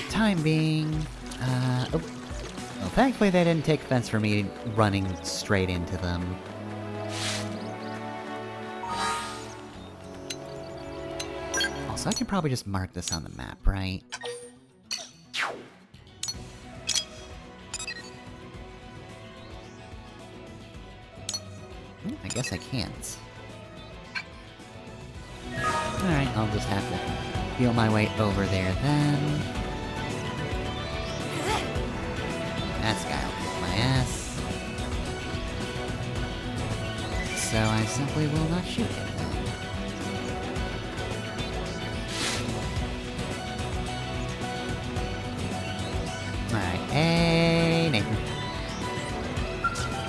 Time being, oh. Well, thankfully they didn't take offense for me running straight into them. Also, I can probably just mark this on the map, right? I guess I can't. Alright, I'll just have to feel my way over there then. That guy will kick my ass. So I simply will not shoot him then. Alright, hey, Nathan.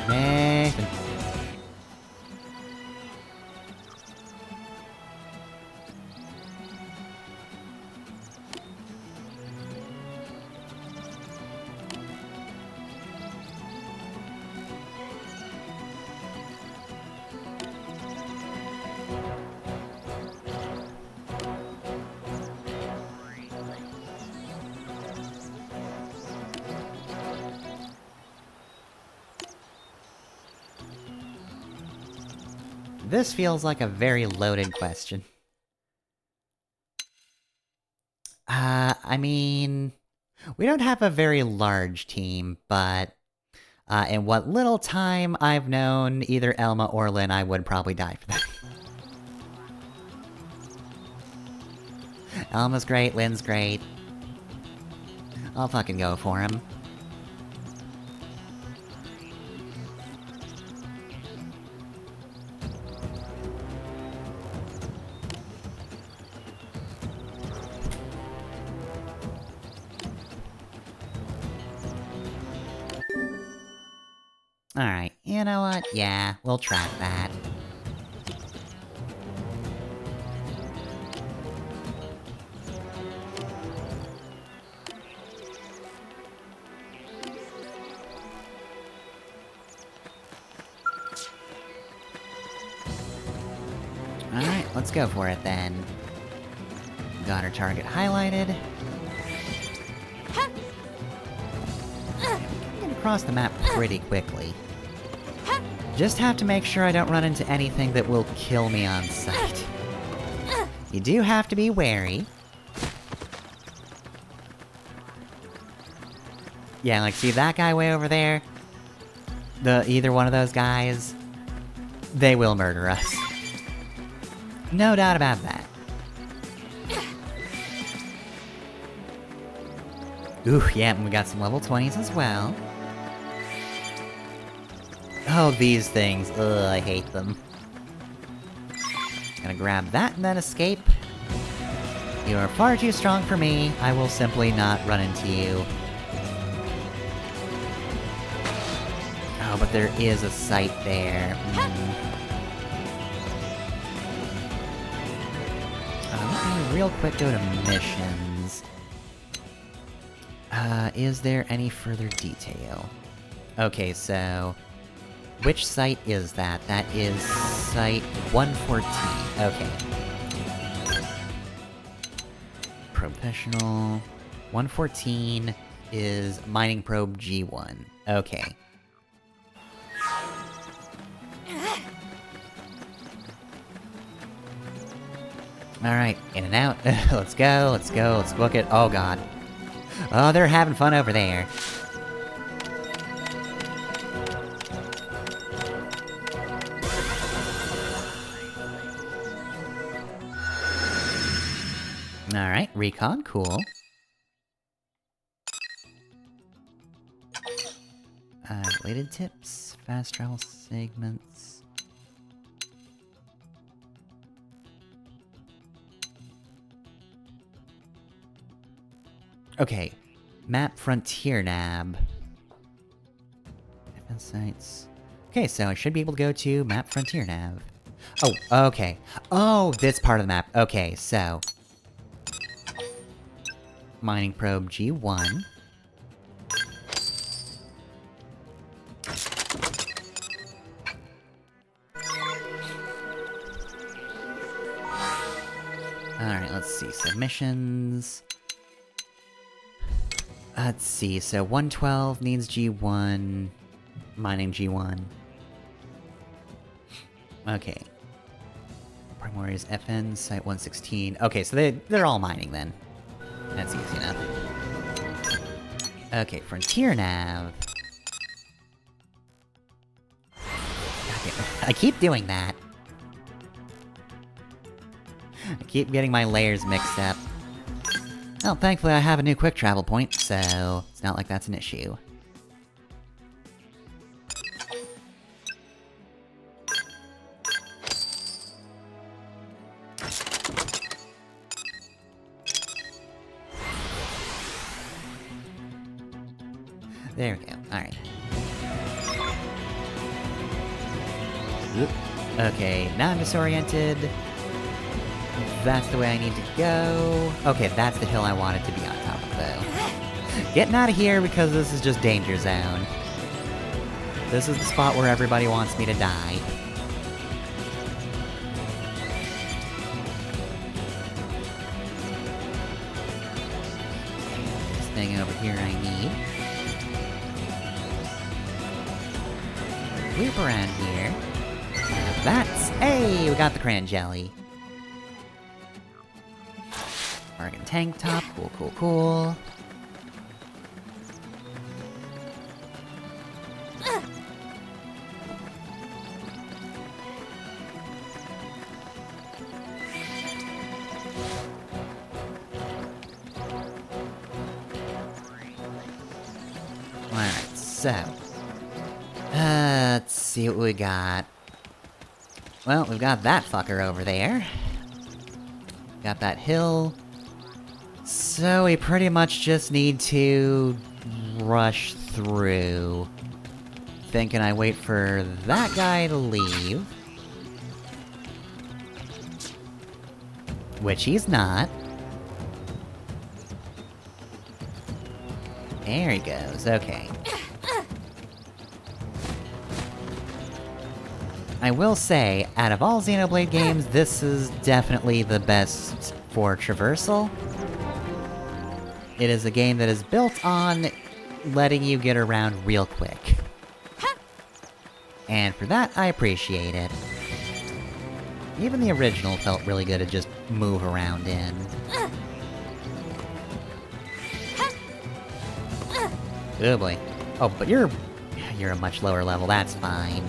Nathan. This feels like a very loaded question. I mean, we don't have a very large team, but in what little time I've known either Elma or Lynn, I would probably die for that. Elma's great, Lynn's great. I'll fucking go for him. Alright, you know what? Yeah, we'll track that. Alright, let's go for it then. Got our target highlighted. Get across the map pretty quickly. Just have to make sure I don't run into anything that will kill me on sight. You do have to be wary. Yeah, like, see that guy way over there? Either one of those guys, they will murder us. No doubt about that. Ooh, yeah, and we got some level 20s as well. Oh, these things. Ugh, I hate them. Gonna grab that and then escape. You are far too strong for me. I will simply not run into you. Oh, but there is a site there. Let me real quick go to missions. Is there any further detail? Okay, so... which site is that? That is site 114. Okay. Professional... 114 is mining probe G1. Okay. Alright, in and out. Let's go, let's go, let's book it. Oh god. Oh, they're having fun over there. Alright, recon, cool. Related tips, fast travel segments. Okay, map frontier nav. Defense sites. Okay, so I should be able to go to map frontier nav. Oh, okay. Oh, this part of the map. Okay, so... mining probe G1. Alright, let's see. Submissions. Let's see, so 112 needs G1. Mining G1. Okay. Prime Warriors FN, Site 116. Okay, so they're all mining then. That's easy enough. Okay, Frontier Nav. Okay, I keep doing that. I keep getting my layers mixed up. Well, thankfully I have a new quick travel point, so it's not like that's an issue. There we go, alright. Okay, now I'm disoriented. That's the way I need to go. Okay, that's the hill I wanted to be on top of, though. Getting out of here because this is just danger zone. This is the spot where everybody wants me to die. This thing over here I need. Loop around here. That's... Hey! We got the cran jelly. Bargain tank top. Cool, cool, cool. Alright, so. Let's see what we got. Well, we've got that fucker over there. Got that hill. So we pretty much just need to rush through. Thinking I wait for that guy to leave. Which he's not. There he goes, okay. I will say, out of all Xenoblade games, this is definitely the best for traversal. It is a game that is built on letting you get around real quick. And for that, I appreciate it. Even the original felt really good to just move around in. Oh boy. Oh, but you're a much lower level, that's fine.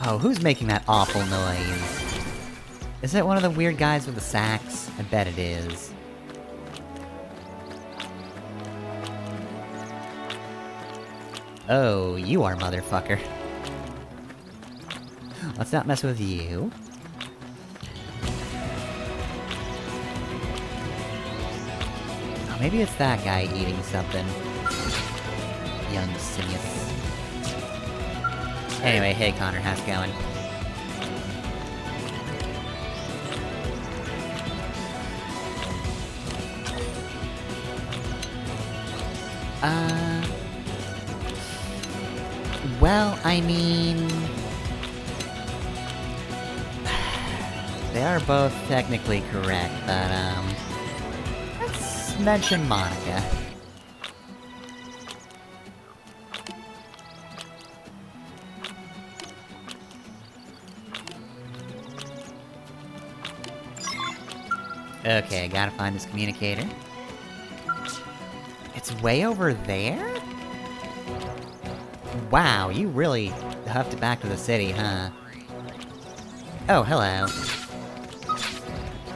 Oh, who's making that awful noise? Is it one of the weird guys with the sax? I bet it is. Oh, you are, motherfucker. Let's not mess with you. Oh, maybe it's that guy eating something. Young Simius. Anyway, hey Connor, how's it going? Well, I mean... They are both technically correct, but, let's mention Monica. Okay, gotta find this communicator. It's way over there? Wow, you really huffed it back to the city, huh? Oh, hello.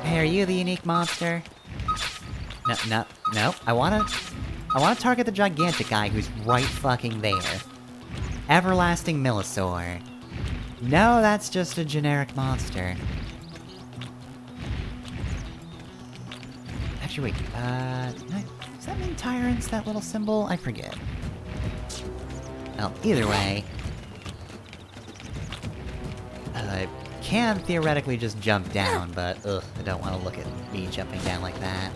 Hey, are you the unique monster? No. I wanna target the gigantic guy who's right fucking there. Everlasting Millisaur. No, that's just a generic monster. Actually, wait, does that mean tyrants, that little symbol? I forget. Well, either way... I can theoretically just jump down, but ugh, I don't want to look at me jumping down like that.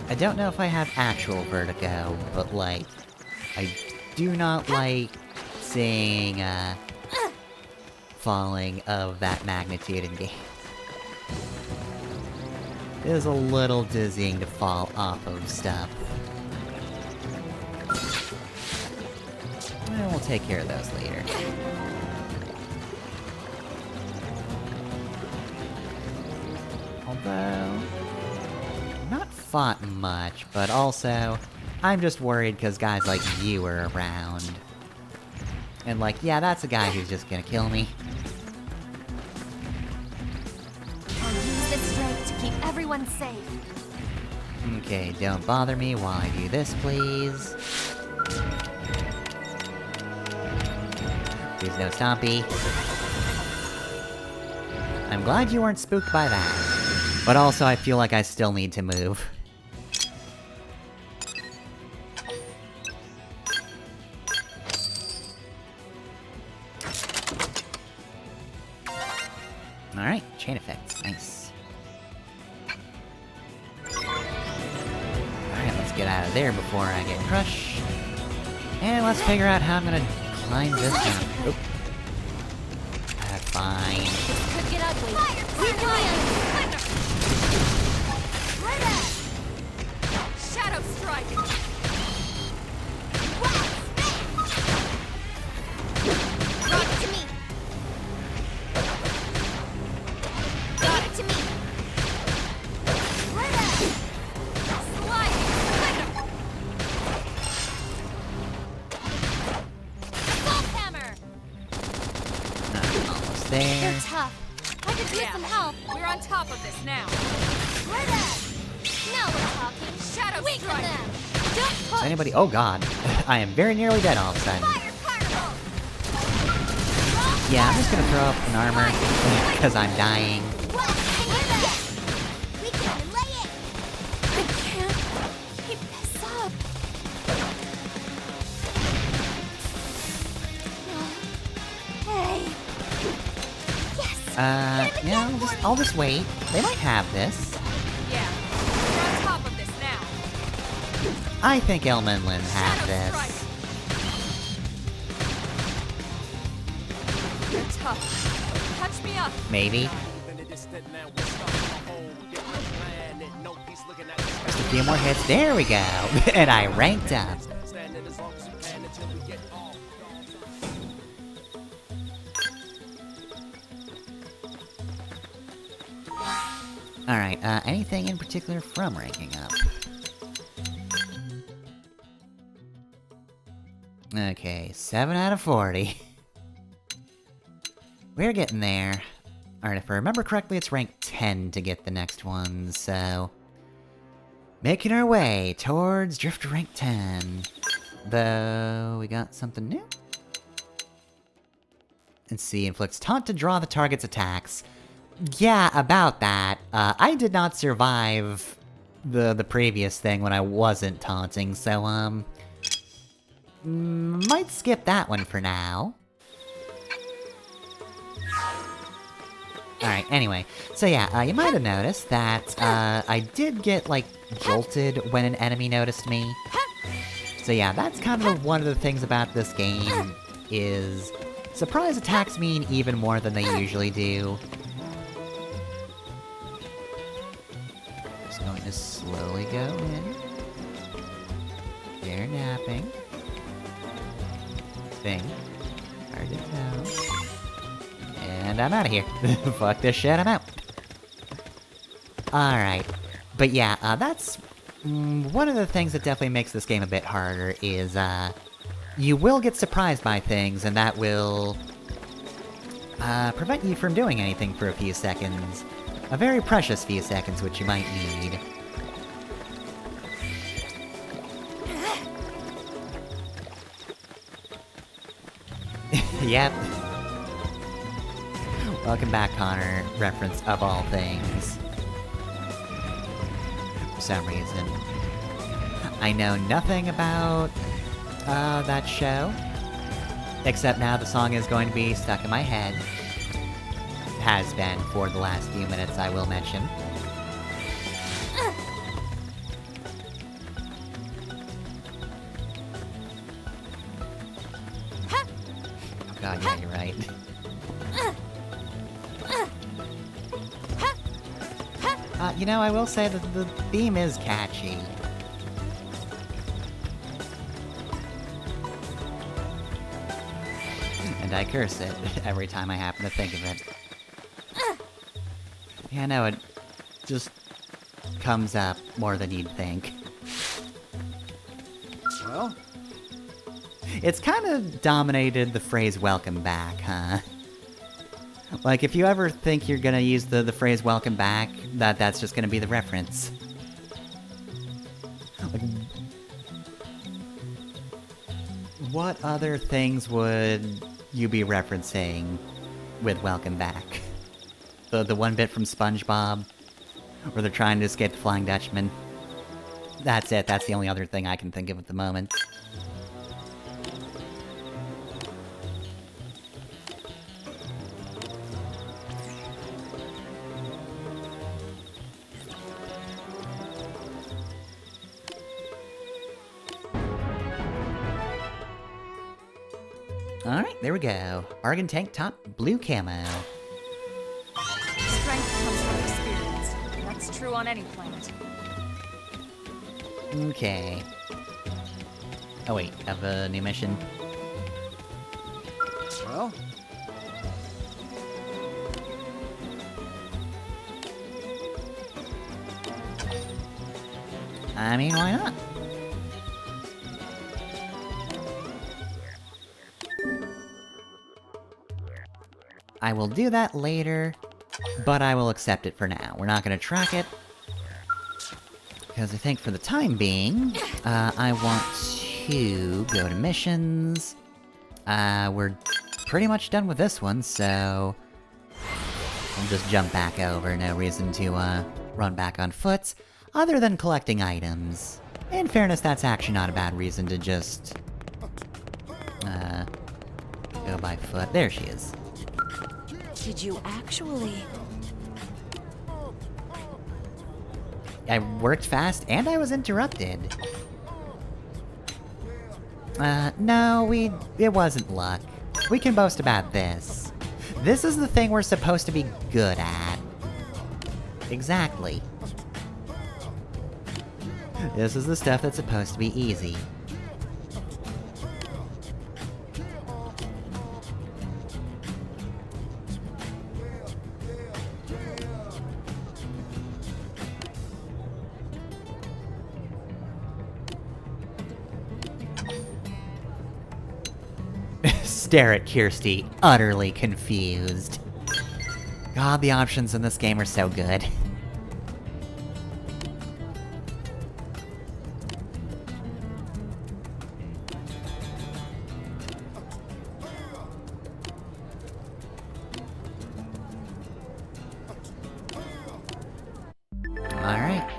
I don't know if I have actual vertigo, but like... I do not like seeing, falling of that magnitude in games. It is a little dizzying to fall off of stuff. And we'll take care of those later. Although... not fought much, but also... I'm just worried because guys like you are around. And like, yeah, that's a guy who's just gonna kill me. I'll use this strength to keep everyone safe. Okay, don't bother me while I do this, please. Please no stompy. I'm glad you weren't spooked by that. But also, I feel like I still need to move. Alright, chain effects, nice. Alright, let's get out of there before I get crushed. And let's figure out how I'm gonna climb this down. Oop. Fine. This could get ugly. We can Shadow strike! Leave it to me. Leave it to me. Assault hammer. Almost They're there. tough. I could use some help. We're on top of this now. Now we're talking. Shadow Weaken strike! them. Don't Is push. anybody? Oh god. I am very nearly dead all of a sudden. Fire carnival. Yeah, I'm just gonna throw up an armor because I'm dying. What? We can lay it. I can't keep this up. Hey. Yes. Yeah, I'll just wait. They might have this. Yeah, we're on top of this now. I think Elma and Lynn have Shadow this. strike! You're tough. Touch me up. Maybe. Just a few more hits. There we go. And I ranked up. Alright, anything in particular from ranking up? Okay, 7 out of 40. We're getting there. Alright, if I remember correctly, it's rank 10 to get the next one, so... Making our way towards Drifter rank 10. Though, we got something new? Let's see, inflicts taunt to draw the target's attacks. Yeah, about that. I did not survive the previous thing when I wasn't taunting, so, might skip that one for now. Alright, anyway. So yeah, you might have noticed that, I did get, like, jolted when an enemy noticed me. So yeah, that's kind of one of the things about this game, is... surprise attacks mean even more than they usually do. Just going to slowly go in. They're napping. Thing. Hard to tell. And I'm out of here. Fuck this shit, I'm out. Alright. But yeah, that's... one of the things that definitely makes this game a bit harder is, you will get surprised by things, and that will... prevent you from doing anything for a few seconds. A very precious few seconds, which you might need. Yep. Welcome back, Connor. Reference of all things. For some reason. I know nothing about, that show. Except now the song is going to be stuck in my head. Has been for the last few minutes, I will mention. Oh god, yeah, you're right. You know, I will say that the theme is catchy. And I curse it every time I happen to think of it. Yeah, no, it just comes up more than you'd think. Well? It's kind of dominated the phrase welcome back, huh? Like, if you ever think you're gonna use the phrase welcome back, that's just gonna be the reference. Like, what other things would you be referencing with welcome back? The one bit from SpongeBob? Where they're trying to escape the Flying Dutchman? That's it, that's the only other thing I can think of at the moment. Alright, there we go. Bargain tank top, blue camo. true on any planet. Okay. Oh wait, have a new mission. Well, I mean, why not? I will do that later, but I will accept it for now. We're not gonna track it. Because I think for the time being, I want to go to missions. We're pretty much done with this one, so... I'll just jump back over, no reason to, run back on foot, other than collecting items. In fairness, that's actually not a bad reason to just... go by foot. There she is. Did you actually? I worked fast, and I was interrupted. No, it wasn't luck. We can boast about this. This is the thing we're supposed to be good at. Exactly. This is the stuff that's supposed to be easy. Stare at Kirsty, utterly confused. God, the options in this game are so good. Alright.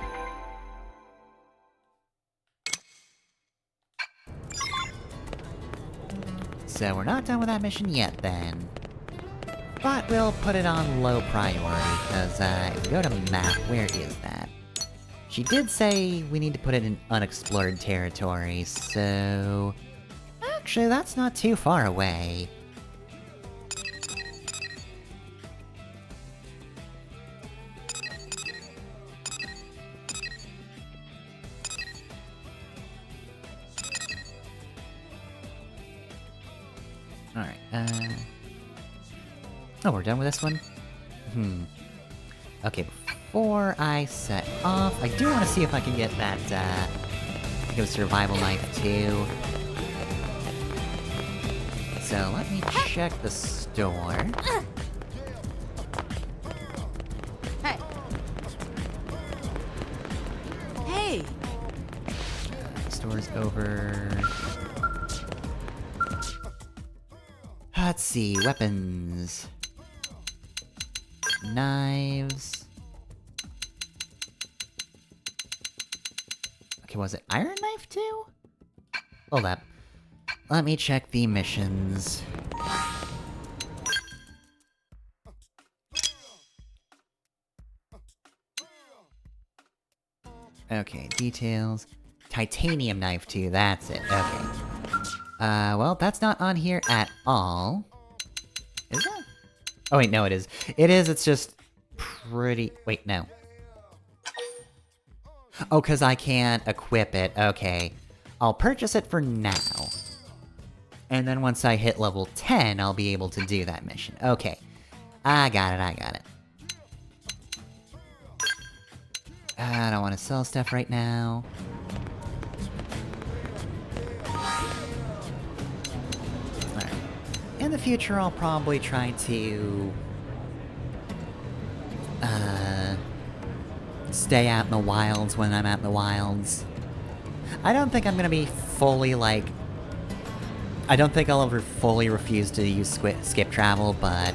So we're not done with that mission yet, then. But we'll put it on low priority, because, if we go to map, where is that? She did say we need to put it in unexplored territory, so... Actually, that's not too far away. Alright, oh, we're done with this one? Okay, before I set off, I do want to see if I can get that, I think it was survival knife too. So let me check the store. Hey. Hey. Store's over. Let's see, weapons. Knives. Okay, was it iron knife too? Hold up. Let me check the missions. Okay, details. Titanium knife too, that's it, okay. Well, that's not on here at all. Is it? Oh wait, no it is. It is, it's just pretty... Wait, no. Oh, cause I can't equip it, okay. I'll purchase it for now. And then once I hit level 10, I'll be able to do that mission. Okay. I got it. I don't want to sell stuff right now. Alright. In the future, I'll probably try to... stay out in the wilds when I'm out in the wilds. I don't think I'm gonna be fully, like... I don't think I'll ever fully refuse to use skip travel, but...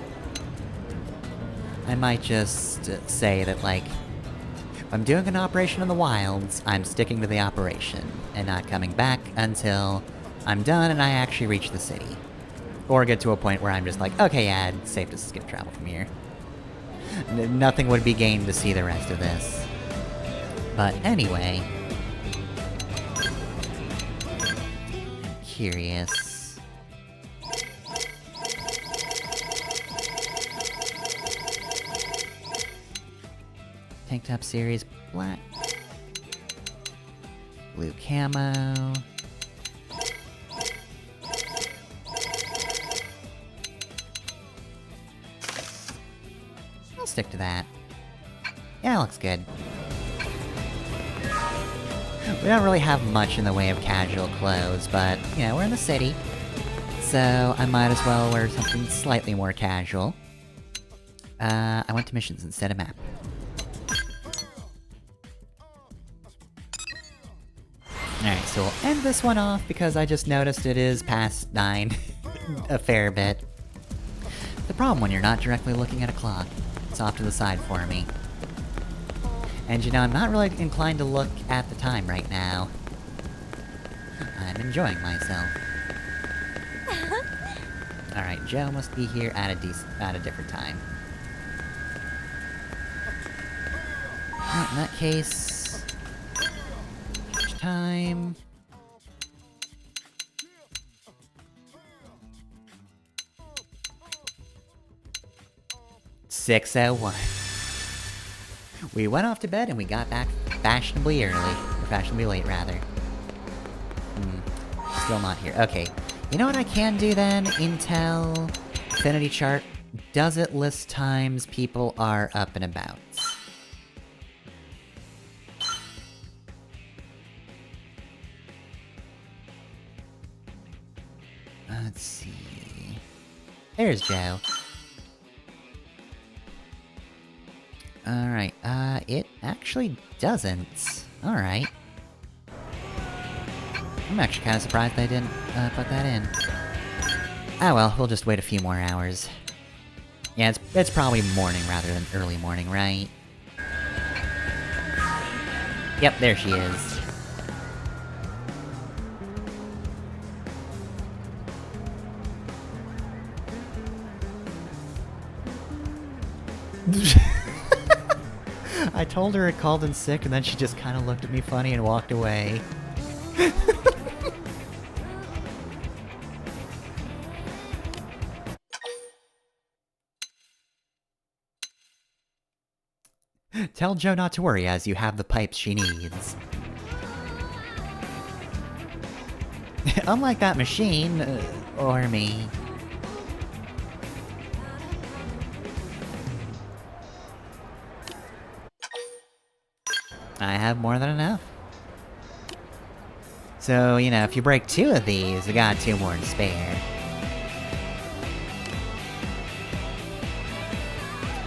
I might just say that, like... If I'm doing an operation in the wilds, I'm sticking to the operation, and not coming back until I'm done and I actually reach the city. Or get to a point where I'm just like, okay, yeah, it's safe to skip travel from here. Nothing would be gained to see the rest of this. But anyway... I'm curious... Tank top series, black. Blue camo. I'll stick to that. Yeah, looks good. We don't really have much in the way of casual clothes, but, you know, we're in the city. So, I might as well wear something slightly more casual. I went to missions instead of map. Alright, so we'll end this one off because I just noticed it is past 9 a fair bit. The problem when you're not directly looking at a clock. It's off to the side for me. And you know, I'm not really inclined to look at the time right now. I'm enjoying myself. Alright, Joe must be here at a different time. Alright, in that case... time... 6:01. We went off to bed and we got back fashionably early. Or fashionably late, rather. Still not here. Okay. You know what I can do then? Intel... Affinity chart. Does it list times people are up and about? Let's see... There's Joe. Alright, it actually doesn't. Alright. I'm actually kinda surprised they didn't, put that in. Ah well, we'll just wait a few more hours. Yeah, it's probably morning rather than early morning, right? Yep, there she is. I told her it called in sick, and then she just kind of looked at me funny and walked away. Tell Jo not to worry, as you have the pipes she needs. Unlike that machine, or me. I have more than enough. So, you know, if you break 2 of these, we got 2 more to spare.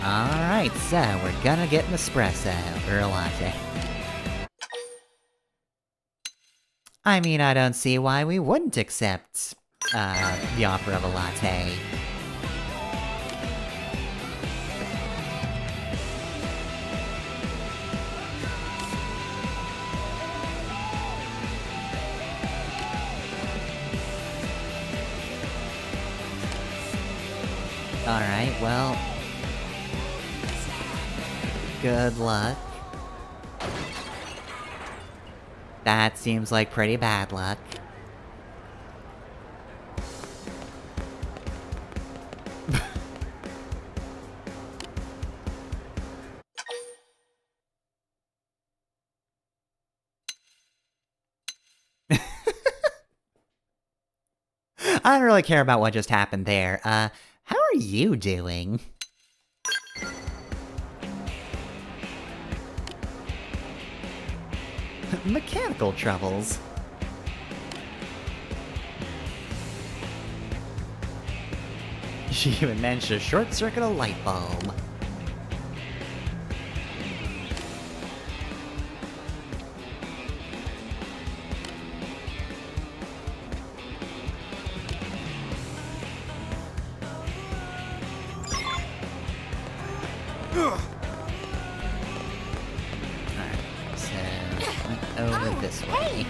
Alright, so we're gonna get an espresso, or a latte. I mean, I don't see why we wouldn't accept, the offer of a latte. Alright, well... good luck. That seems like pretty bad luck. I don't really care about what just happened there. How are you doing? Mechanical troubles. She even managed to short-circuit a light bulb. Over this way.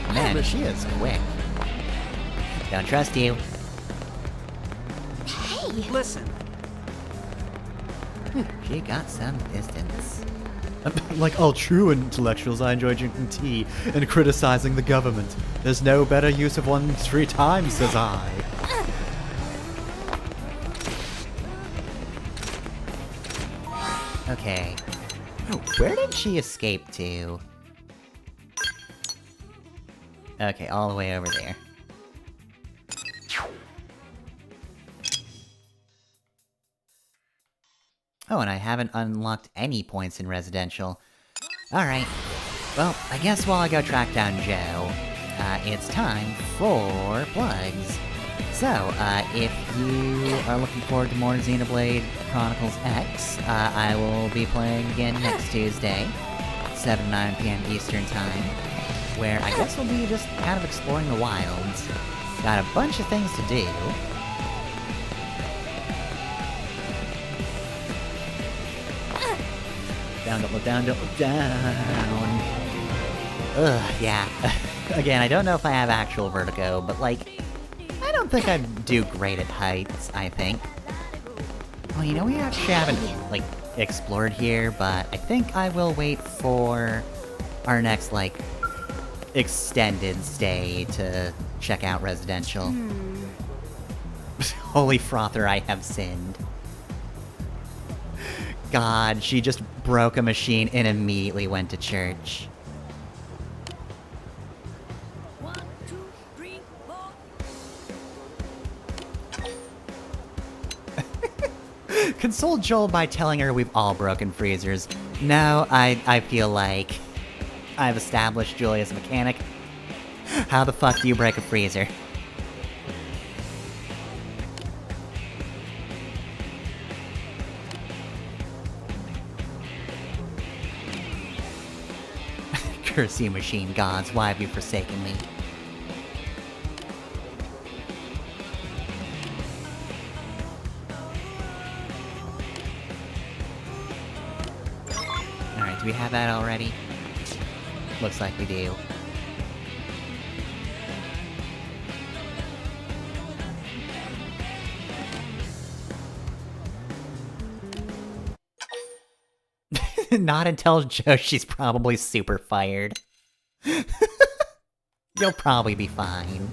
Man, she is quick. Don't trust you. Hey! Listen. She got some distance. Like all true intellectuals, I enjoy drinking tea and criticizing the government. There's no better use of one's free time, says I. Okay. Where did she escape to? Okay, all the way over there. Oh, and I haven't unlocked any points in residential. Alright. Well, I guess while I go track down Joe, it's time for plugs. So, if you are looking forward to more Xenoblade Chronicles X, I will be playing again next Tuesday, 7 to 9 p.m. Eastern Time, where I guess we'll be just kind of exploring the wilds. Got a bunch of things to do. Down, double down, double down. Ugh, yeah. Again, I don't know if I have actual vertigo, but like, I don't think I'd do great at heights, I think. Well, you know, we actually haven't, like, explored here, but I think I will wait for our next, like, extended stay to check out residential. Holy frother, I have sinned. God, she just broke a machine and immediately went to church. Console Joel by telling her we've all broken freezers. No, I feel like I've established Julie as a mechanic. How the fuck do you break a freezer? Curse you, machine gods, why have you forsaken me? Alright, do we have that already? Looks like we do. Not until Joe, she's probably super fired. You'll probably be fine.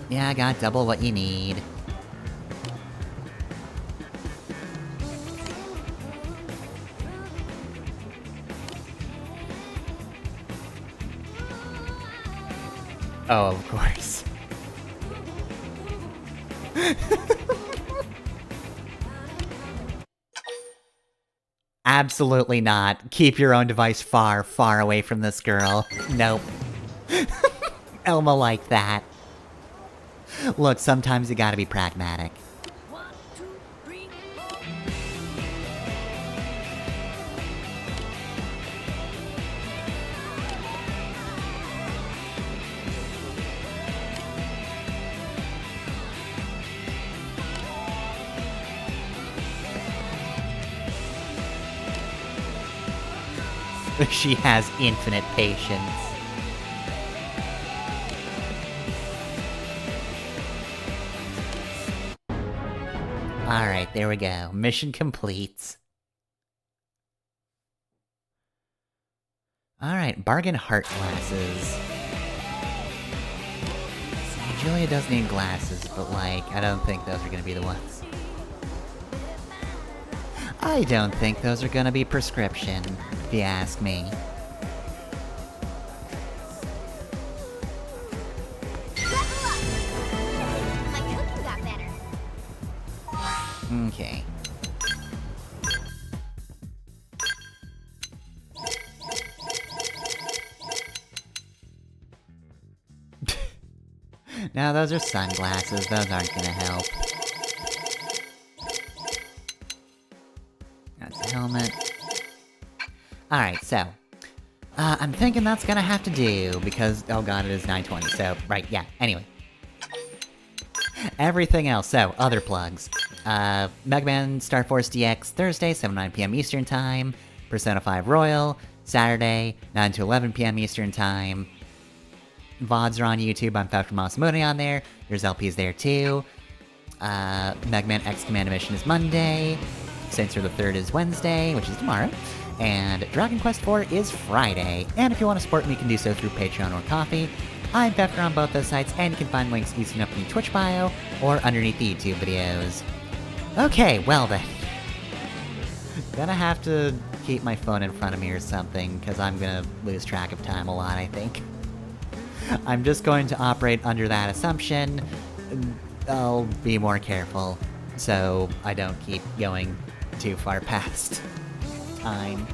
Yeah, I got double what you need. Oh, of course. Absolutely not. Keep your own device far, far away from this girl. Nope. Elma like that. Look, sometimes you gotta be pragmatic. She has infinite patience. Alright, there we go. Mission complete. Alright, bargain heart glasses. See, Julia does need glasses, but like, I don't think those are gonna be the ones. I don't think those are gonna be prescription, if you ask me. Level up! My cooking got better. Okay. Now those are sunglasses, those aren't gonna help. That's a helmet. Alright, so. I'm thinking that's gonna have to do, because, oh god, it is 9:20, so, right, yeah, anyway. Everything else, so, other plugs. Mega Man Star Force DX, Thursday, 7 to 9 p.m. Eastern Time. Persona 5 Royal, Saturday, 9 to 11 p.m. Eastern Time. VODs are on YouTube, I'm Fausto Masamune on there. There's LPs there too. Mega Man X Command Mission is Monday. Saints Row the 3rd is Wednesday, which is tomorrow. And Dragon Quest IV is Friday. And if you want to support me, you can do so through Patreon or Coffee. I'm Becker on both those sites, and you can find links easily up in the Twitch bio or underneath the YouTube videos. Okay, well then. Gonna have to keep my phone in front of me or something, because I'm gonna lose track of time a lot, I think. I'm just going to operate under that assumption. I'll be more careful, so I don't keep going too far past time.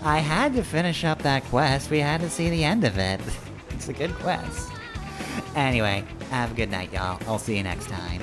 I had to finish up that quest. We had to see the end of it. It's a good quest. Anyway, have a good night, y'all. I'll see you next time.